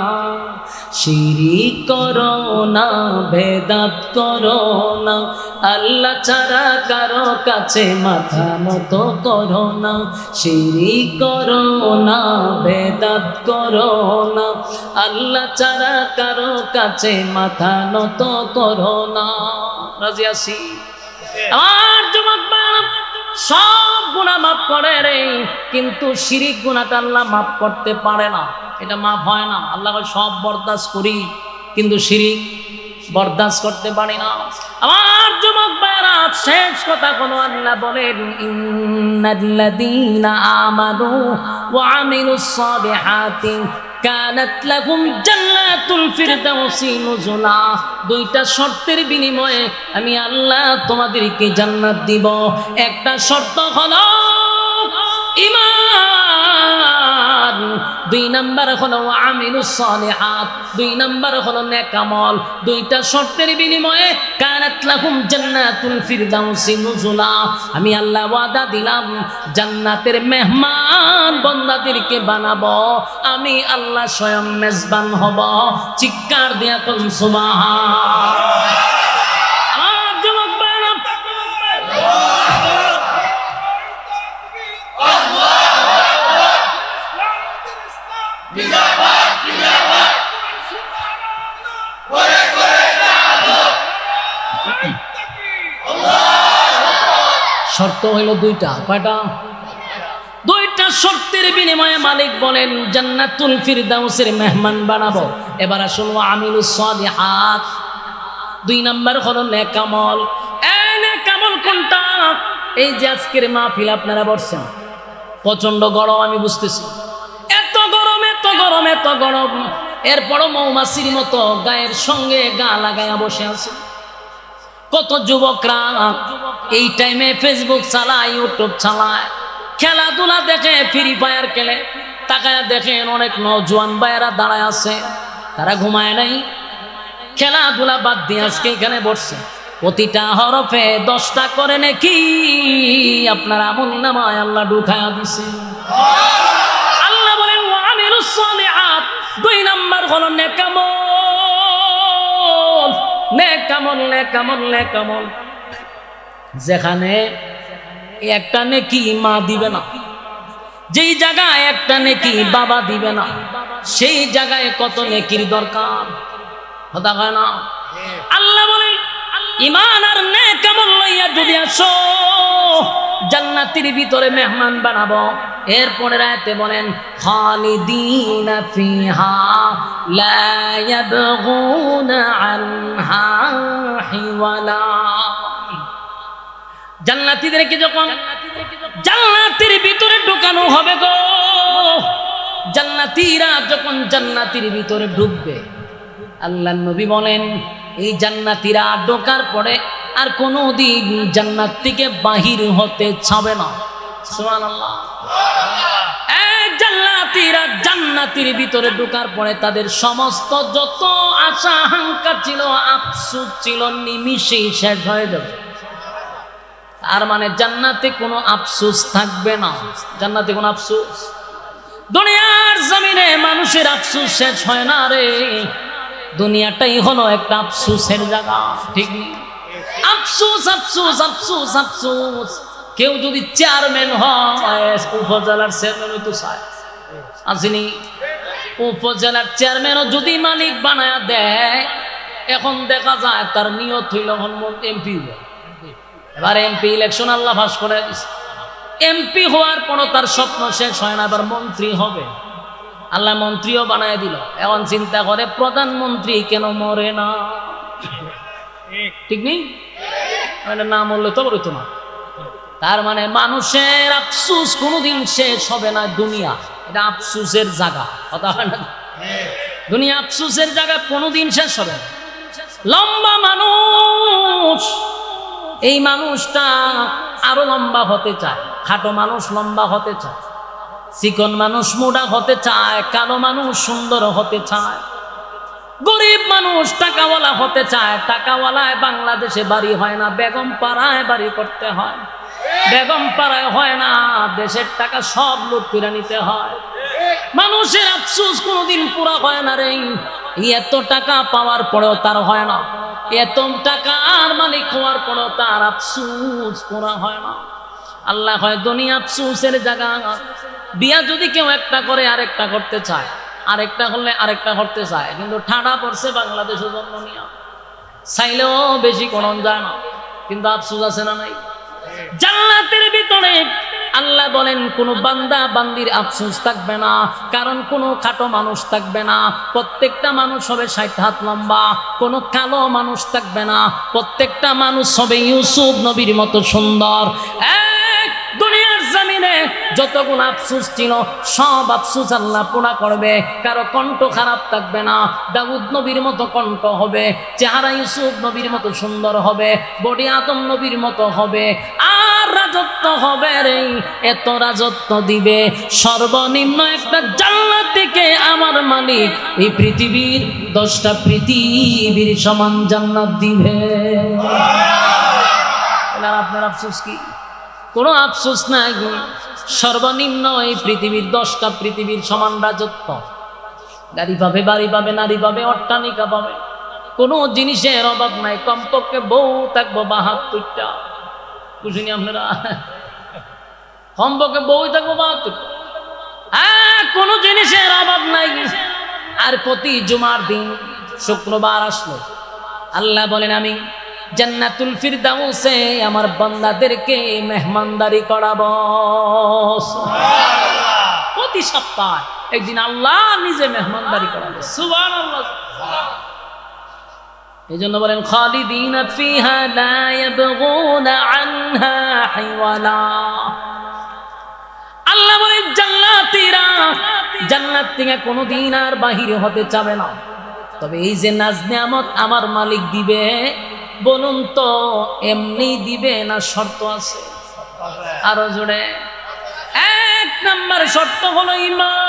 শিরিক করো না বেদাত করো না আল্লাহ ছাড়া কারো কাছে মাথা নত করো না শিরিক করো না বেদাত করো না আল্লাহ ছাড়া কারো কাছে মাথা নত করো না রাজি আছি আমার যুবক ভাইরা সব গুনাহ মাফ করে রে কিন্তু শিরিক গুনাহটা আল্লাহ মাফ করতে পারে না এটা মাফ হয় না আল্লাহ সব বরদাস্ত করি কিন্তু শিরিক বরদাস্ত করতে পারি না আমার যুবক ভাইরা শেষ কথা কোন আল্লাহ বলেন ইন্নাল্লাযীনা আমানু ওয়া আমিলুস সালিহাতি কানাত লাহুম জান্নাতুল ফিরদাউসি নুজুলা দুইটা শর্তের বিনিময়ে আমি আল্লাহ তোমাদেরকে জান্নাত দিব একটা শর্ত হলো ঈমান দুই নাম্বার হলো আমিলুস সালিহাত দুই নাম্বার হলো নেক আমল দুইটা শর্তের বিনিময়ে কানাত লাহুম জান্নাতুল ফিরদাউসি নুজুলা আমি আল্লাহ ওয়াদা দিলাম জান্নাতের মেহমান বান্দাদেরকে বানাবো আমি আল্লাহ স্বয়ং মেজবান হব চিৎকার দিয়া কোন সুবহান যুবক ভাইরা শর্ত হইল দুইটা কয়টা দুইটা শর্তের বিনিময়ে মালিক বলেন জান্নাতুল ফিরদাউসের মেহমান বানাবো এবার আসুন আমিলুস সালিহাত দুই নাম্বার হলো নেক আমল এই নেক আমল কোনটা এই যে আজকের মাহফিল আপনারা বসছেন প্রচন্ড গরম আমি বুঝতেছি এত গরম এত গরম এত গরম এরপরও মৌমাছির মতো গায়ের সঙ্গে গা লাগায়া বসে আছে কত যুবকরা এই টাইমে ফেসবুক চালায় ইউটিউব চালায় খেলাধুলা দেখে ফ্রি ফায়ার খেলে তাকায় দেখেন অনেক নওজোয়ান ভাইয়েরা দাঁড়ায় আছে তারা ঘুমায় নাই খেলাধুলা বাদ দিয়ে আজকে এখানে বসছে প্রতিটা হরফে 10টা করে নাকি আপনার আমলনামায় আল্লাহ ঢুকায়া দিছে আল্লাহ বলেন ওয়া আমিলুস সালিহাত দুই নাম্বার হলো নেক আমল নেক আমল নেক আমল নেক আমল যেখানে একটা নেকি মা দিবে না যেই জায়গায় একটা নেকি বাবা দিবে না সেই জায়গায় কত নেকির দরকার কথা হয় না আল্লাহ বলে ঈমান আর নেক আমল লইয়া যদি আসো জান্নাতের ভিতরে মেহমান বানাবো এরপরে আয়াতে বলেন খালিদিনা ফিহা লা ইয়াবগুনা আনহা হিওয়ালা জান্নাতীদেরকে যখন জান্নাতের ভিতরে ঢোকানো হবে গো। জান্নাতীরা যখন জান্নাতের ভিতরে ঢুকবে, আল্লাহর নবী বলেন এই জান্নাতীরা ঢোকার পরে আর কোনোদিন জান্নাত থেকে বাহির হতে চাবে না। সুবহানাল্লাহ। জান্নাতীরা জান্নাতের ভিতরে ঢোকার পরে তাদের সমস্ত যত আশা আকাঙ্ক্ষা ছিল, আফসোস ছিল, নিমিষেই শেষ হয়ে যাবে। আর মানে জান্নাতে কোনো আফসোস থাকবে না। জান্নাতে কোনো আফসোস, দুনিয়ার জমিনে মানুষের আফসোস শেষ হয় না রে। দুনিয়াটাই হলো একটা আফসোসের জায়গা, ঠিক নেই? আফসোস আফসোস আফসোস আফসোস। কেউ যদি চেয়ারম্যান হয়, উপজেলার চেয়ারম্যান হইতে চায়, আসেনি? উপজেলার চেয়ারম্যানও যদি মালিক বানায়া দেয়, এখন দেখা যায় তার নিয়ত হইল এমপি। এবার এমপি ইলেকশন আল্লাহ ফাঁস করে দিচ্ছে। এমপি হওয়ার পরও তার স্বপ্ন শেষ হয় না, এবার মন্ত্রী হবে। আল্লাহ মন্ত্রীও বানায় দিল। এখন চিন্তা করে প্রধানমন্ত্রী কেন মরে না? ঠিক নেই? না মরলে তো বলতো না। তার মানে মানুষের আফসোস কোনোদিন শেষ হবে না। দুনিয়া এটা আফসোসের জায়গা, কথা হয় না? দুনিয়া আফসোসের জায়গা, কোনোদিন শেষ হবে না। লম্বা মানুষ, এই মানুষটা আরো লম্বা হতে চায়। খাটো মানুষ লম্বা হতে চায়, চিকন মানুষ মোটা হতে চায়, কালো মানুষ সুন্দর হতে চায়, গরিব মানুষ টাকাওয়ালা হতে চায়। টাকাওয়ালায় বাংলাদেশে বাড়ি হয় না, বেগম পাড়ায় বাড়ি করতে হয়। বেগম পাড়ায় হয় না, দেশের টাকা সব লুট করে নিতে হয়। মানুষের আফসোস কোনোদিন পুরা হয় না রে। এত টাকা পাওয়ার পরেও তার হয় না, এত টাকার মালিক হওয়ার পরেও তার আফসোস পুরা হয় না। আল্লাহ হয় দুনিয়া আফসোসের জায়গা। বিয়া যদি কেউ একটা করে আরেকটা করতে চায়, আরেকটা করলে আরেকটা করতে চায়, কিন্তু ঠাডা পড়ছে বাংলাদেশের জন্ম নিয়ে, চাইলেও বেশি করণ যায় না, কিন্তু আফসোস আছে না নাই? জান্নাতের ভিতরে আল্লাহ বলেন কোন বান্দা বান্দির আফসোস থাকবে না, কারণ কোনো খাটো মানুষ থাকবে না, প্রত্যেকটা মানুষ হবে 60 হাত লম্বা। কোনো কালো মানুষ থাকবে না, প্রত্যেকটা মানুষ হবে ইউসুফ নবীর মতো সুন্দর। দুনিয়ার জমিনে যতগুলো আফসোস ছিল সব আফসোস আল্লাহ পুরা করবে। কারো কণ্ঠ খারাপ থাকবে না, দাউদ নবীর মতো কণ্ঠ হবে, চেহারা ইউসুফ নবীর মতো সুন্দর হবে, বডি আদম নবীর মতো হবে। আর রাজত্ব হবে রে, এত রাজত্ব দিবে সর্বনিম্ন একটা জান্নাত থেকে আমার মালিক এই পৃথিবীর 10টা পৃথিবীর সমান জান্নাত দিবে। আপনার আফসোস কি? কোনো আফসোস নাই। সর্বনিম্ন এই পৃথিবীর 10টা পৃথিবীর সমান রাজত্ব। গাড়ি পাবে, বাড়ি পাবে, নারী পাবে, অট্টালিকা পাবে, কোনো জিনিসের অভাব নাই। কমপক্ষে বউ থাকবো 72টা, বুঝিনি আপনারা? কমপক্ষে বউ থাকবো 72টা। কোনো জিনিসের অভাব নাই। আর প্রতি জুমার দিন শুক্রবার আসলো আল্লাহ বলেন আমি জান্নাতুল ফিরদাউসে আমার বান্দাদেরকে মেহমানদারি করাবো। সুবহানাল্লাহ। প্রতি সপ্তাহে একদিন আল্লাহ নিজে মেহমানদারি করাবে। সুবহানাল্লাহ। এজন্য বলেন খালিদিনা ফিহা লা ইয়াবগুনা আনহা হিওয়ালা। আল্লাহ বলেন জান্নাতীরা জান্নাত থেকে কোনোদিন আর বাহির হতে চাবে না। তবে এই যে নাজ নিয়ামত আমার মালিক দিবে, বলুন তো এমনি দিবে না শর্ত আছে? আরো জোরে। 1 নাম্বার শর্ত হলো ঈমান,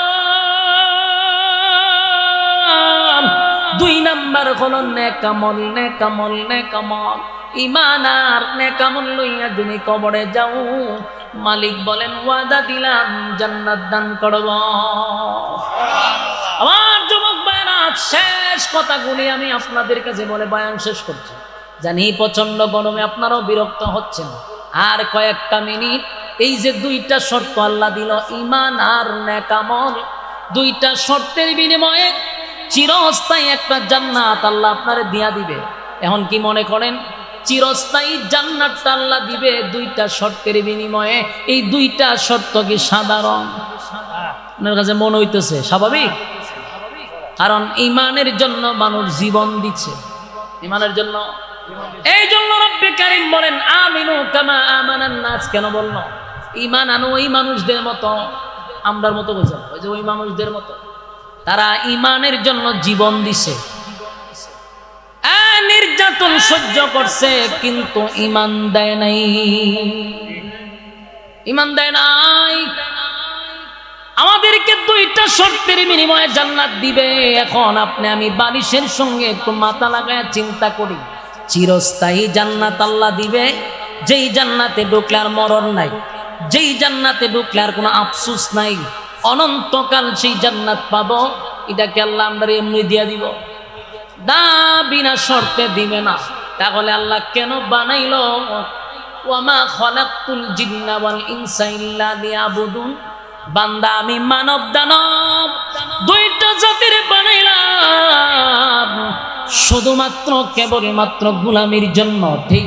2 নাম্বার হলো নেকামল। নেকামল নেকামল ঈমান আর নেকামল লইয়া তুমি কবরে যাও, মালিক বলেন ওয়াদা দিলাম জান্নাত দান করব। আমার যুবক ভাইরা, শেষ কথাগুলি আমি আপনাদের কাছে বলে বয়ান শেষ করছি। জানি প্রচন্ড গরমে আপনারাও বিরক্ত হচ্ছেন। আর কয়েকটা মিনিট, এই যে 2টা শর্ত আল্লাহ দিল, ঈমান আর নেকামল, 2টা শর্তের বিনিময়ে চিরস্থায়ী একটা জান্নাত আল্লাহ আপনারে দিয়া দিবে। এখন কি মনে করেন চিরস্থায়ী জান্নাতটা আল্লাহ দিবে 2টা শর্তের বিনিময়ে? এই 2টা শর্ত কি সাধারণ? আপনার কাছে মনে হইতেছে স্বাভাবিক? কারণ ঈমানের জন্য মানুষ জীবন দিচ্ছে, ঈমানের জন্য। এই জন্য রব্বে কারীম বলেন আমিনু কামা আমানান নাস। কেন বলল? ঈমান আনো ওই মানুষদের মতো, আমরার মতো বোঝা, ওই যে ওই মানুষদের মতো, তারা ঈমানের জন্য জীবন দিছে, নির্যাতন সহ্য করছে, কিন্তু ঈমান দেয় নাই, ঈমান দেয় নাই। আমাদেরকে দুইটা শর্তের বিনিময়ে জান্নাত দিবে। এখন আপনি আমি বালিশের সঙ্গে একটু মাথা লাগায় চিন্তা করি, চিরস্থায়ী জান্নাত আল্লাহ দিবে, যেই জান্নাতে ঢুকলে আর মরণ নাই, যেই জান্নাতে ঢুকলে আর কোনো আফসোস নাই, অনন্তকাল সেই জান্নাত পাবো। এটাকে আল্লাহ আমরা এমনি দিয়া দিব? দা বিনা শর্তে দিবে না। তাহলে আল্লাহ কেন বানাইলো? ওয়ামা খালাকতুল জিন্না ওয়াল ইনসা ইল্লা লিয়াবুদুন। বান্দা আমি মানব দানব দুইটা জাতির বানাইলাম শুধুমাত্র কেবলমাত্র গোলামির জন্য, ঠিক?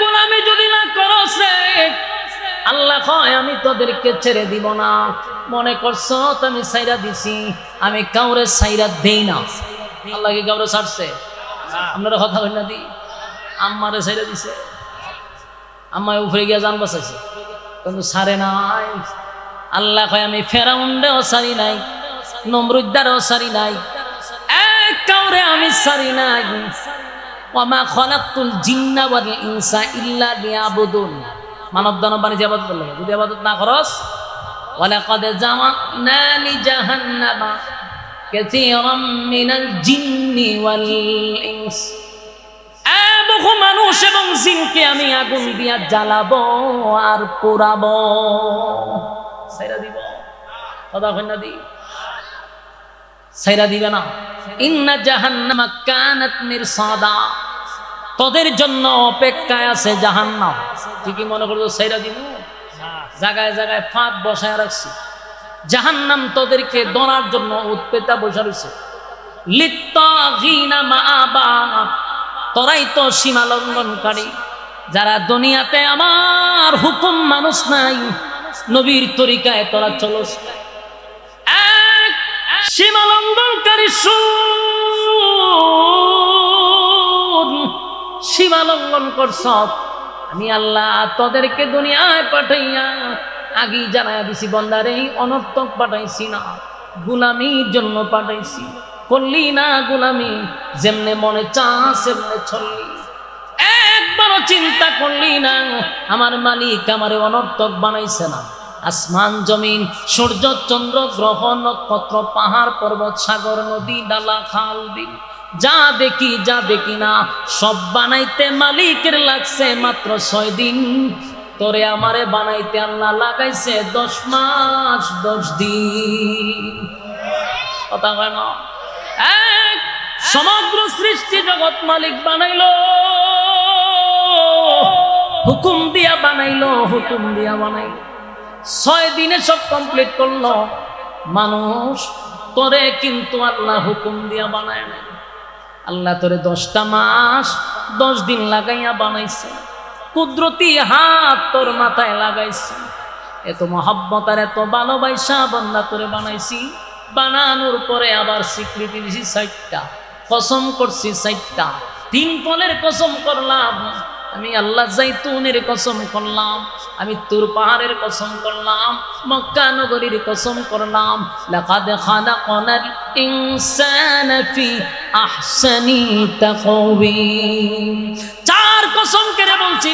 গোলামি যদি না করস আল্লাহ কয় আমি তোদেরকে ছেড়ে দিব না। মনে করছ আমি সাইরা দিছি? আমি কাউরে সাইরা দেই না। আল্লাহ কি কাউরে ছাড়ছে? আপনারা কথা বল না দি, আম্মারে সাইরা দিছে, আম্মায় উপরে গিয়া জান বাঁচাইছে, কিন্তু ছাড়ে নাই। আল্লাহ কয় আমি ফেরাউনরেও ছাড়ি নাই, নমরুদ্দারও ছাড়ি নাই, এক কাউরে আমি ছাড়ি নাই। ওয়ামা খালাকতুল জিন্না ওয়াল ইনসা ইল্লা লিয়াবুদুন। মানব দানব বাণিজ্য আবাদত লাগে, যদি আবাদত না করস, ওয়ালাকাদ জামা'না লিজাহান্নামা কাসীরাম মিনাল জিন্নি ওয়াল ইনস। বহু মানুষ এবং জিনকে আমি আগুন দিয়া জ্বালাবো আর পোড়াবো, ছাইরা দিব। কথা কই না দি? ছাইরা দিবে না। ইন্না জাহান্নামা কানাত মিরসাদা। তোদের জন্য অপেক্ষায় আছে জাহান্নাম। ঠিকই মনে করছো ছাইরা দিব? জায়গায় জায়গায় ফাঁদ বসায় রাখছি, জাহান্নাম তোদেরকে ধরার জন্য উৎপেতা বসা রয়েছে। লিত্তাগিনা মাআবা। তোরাই তো সীমা লঙ্ঘনকারী, যারা দুনিয়াতে আমার হুকুম মানুষ নাই, নবীর তরিকায় তোরা চলস, এক সীমা লঙ্ঘনকারী। সীমা লঙ্ঘন করছ, আমি আল্লাহ তোদেরকে দুনিয়ায় পাঠাইয়া আগেই জানাইয়া দিছি, বন্দারে অনর্থক পাঠাইছি না, গোলামির জন্য পাঠাইছি। করলি না গোলামি, যেমনে মনে চাস সেমনে চললি, একবারও চিন্তা করলি না আমার মালিক আমারে অনর্থক বানাইছে না। আসমান জমিন, সূর্য চন্দ্র গ্রহ নক্ষত্র পাহাড় পর্বত সাগর নদী ডালা খাল বিল, যা দেখি যা দেখি না সব বানাইতে মালিকের লাগছে মাত্র 6 দিন। তোরে আমারে বানাইতে আল্লাহ লাগাইছে 10 মাস 10 দিন। কথা হয় না? এক সমগ্র সৃষ্টি জগৎ মালিক বানাইলো, হুকুম দিয়া বানাইলো, হুকুম দিয়া বানাইলো। 6 দিনে সব কমপ্লিট করলো মানুষ। তোরে কিন্তু আল্লাহ হুকুম দিয়া বানায় নাই। আল্লাহ তোরে 10টা মাস 10 দিন লাগাইয়া বানাইছে, কুদরতি হাত তোর মাথায় লাগাইছে। এত মহব্বত আর এত ভালোবাসা বান্দা তোরে বানাইছি। বানানোর পরে আবার স্বীকৃতি দিছি 4টা, কসম করছি 4টা। 3 ফলের কসম করলাম, আমি আল্লাহ জাইতুনের কসম করলাম, আমি তুর পাহাড়ের কসম করলাম, মক্কা নগরীর কসম করলাম। লাকাদ খালাকনাল ইনসানা ফি আহসানি তাকওয়িম। 4 কসম করে বলছি,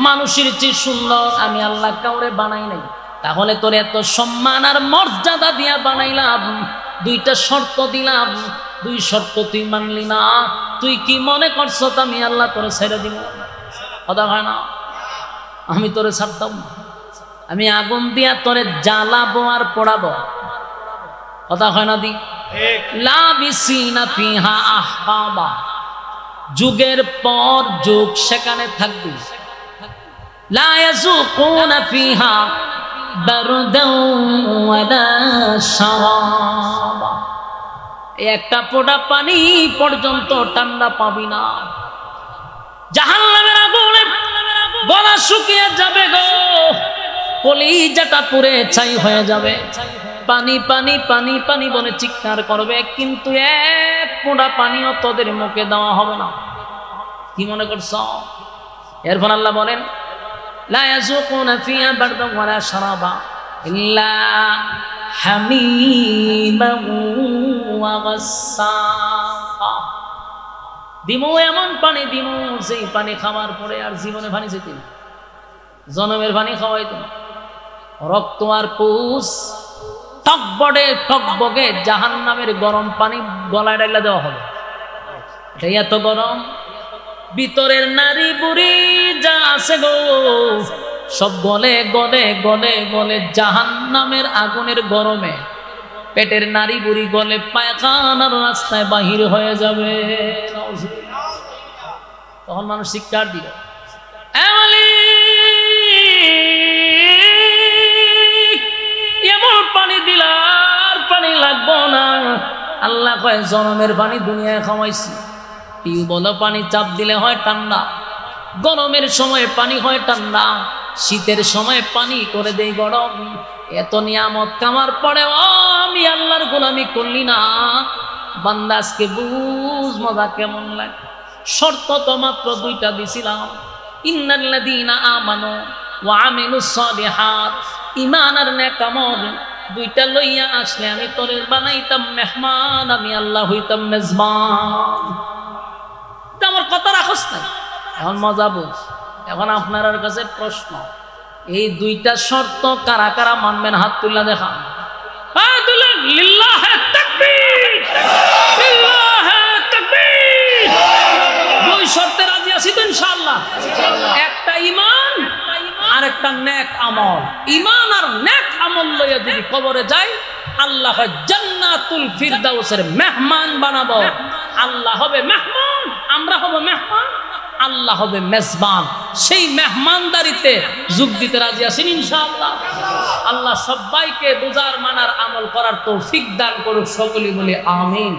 মানুষের চেয়ে সুন্দর আমি আল্লাহ কাউরে বানাই নাই। তাহলে তোর এত সম্মান আর মর্যাদা দিয়া বানাইলাম, 2টা শর্ত দিলাম, 2 শর্ত তুই মানলি না। তুই কি মনে করছ আমি আল্লাহ তোরে ছেড়ে দিব? কথা হয় না? আমি তোরে ছাড়তাম? আমি আগুন দিয়া তোরে জ্বালাবো আর পোড়াবো। কথা হয় না দি? লাবিসিনা ফিহা আহকাবা। যুগের পর যুগ সেখানে থাকবি। লা ইয়াযুকুনা ফিহা বারদাও ওয়ালা শারাবা। একটা ফোঁটা পানি পর্যন্ত ঠান্ডা পাবি না। জাহান্নামের আগুনে গলা শুকিয়ে যাবে গো, কলিজাটা পুড়ে ছাই হয়ে যাবে। পানি পানি পানি পানি বলে চিৎকার করবে, কিন্তু 1 ফোঁটা পানিও তোদের মুখে দেওয়া হবে না। কি মনে করছ? এরপর আল্লাহ বলেন লা ইয়াযুকুনা ফিহা বারদান ওয়ালা শারাবা ইল্লা হামীমান ওয়া গাসসাকা। দিমু এমন পানি দিমু যেই পানি খাওয়ার পরে আর জীবনে পানি যেত না, জনমের পানি খাওয়াইত না। রক্ত আর পুষ টকবগে জাহান্নামের গরম পানি গলায় ডাইলা দেওয়া হবে। এটা এত গরম, ভিতরের নারী বুড়ি যা আছে গো সব গলে গলে গলে গলে জাহান্নামের আগুনের গরমে পেটের নারী বুড়ি গলে পায়খানার রাস্তায় বাহির হয়ে যাবে। তখন মানুষ শিক্ষার দিল, এমন পানি দিলার পানি লাগবো না। আল্লাহ কয় জনমের পানি দুনিয়ায় খাওয়াইছি। টিউবওয়েল পানি চাপ দিলে হয় ঠান্ডা, গরমের সময় পানি হয় ঠান্ডা, শীতের সময় পানি করে দেই গরম। এত নিয়ামত কামার পরে আমি আল্লাহর গোলামি করলি না। বান্দা আজকে বুঝ মজা কেমন লাগে। শর্ত তো মাত্র দুইটা দিছিলাম, ইন্নাল্লাযীনা আমানু ওয়া আমিলুস সালিহাত। ঈমান আর নেক আমল দুইটা লইয়া আসলে আমি তোরে বানাইতাম মেহমান, আমি আল্লাহ হইতাম মেজবান। আমার কথা রাখস না। এখন মজা বুঝ। এখন আপনার কাছে প্রশ্ন, এই দুইটা শর্ত কারা কারা মানবেন? হাত তুলে দেখান। লিল্লাহে তাকবীর, লিল্লাহে তাকবীর। দুই শর্তে রাজি আছি তো ইনশাআল্লাহ? একটা ঈমান আর একটা নেক আমল। ঈমান আর নেক আমল লইয়া যদি কবরে যাই, আল্লাহ জান্নাতুল ফিরদাউসের মেহমান বানাবো। আল্লাহ হবে মেহমান, আমরা হব মেহমান, আল্লাহ হবে মেজবান। সেই মেহমানদারিতে যোগ দিতে রাজি আছেন ইনশাআল্লাহ? আল্লাহ সবাইকে বুঝার মানার আমল করার তৌফিক দান করুক। সকলেই বলি আমিন।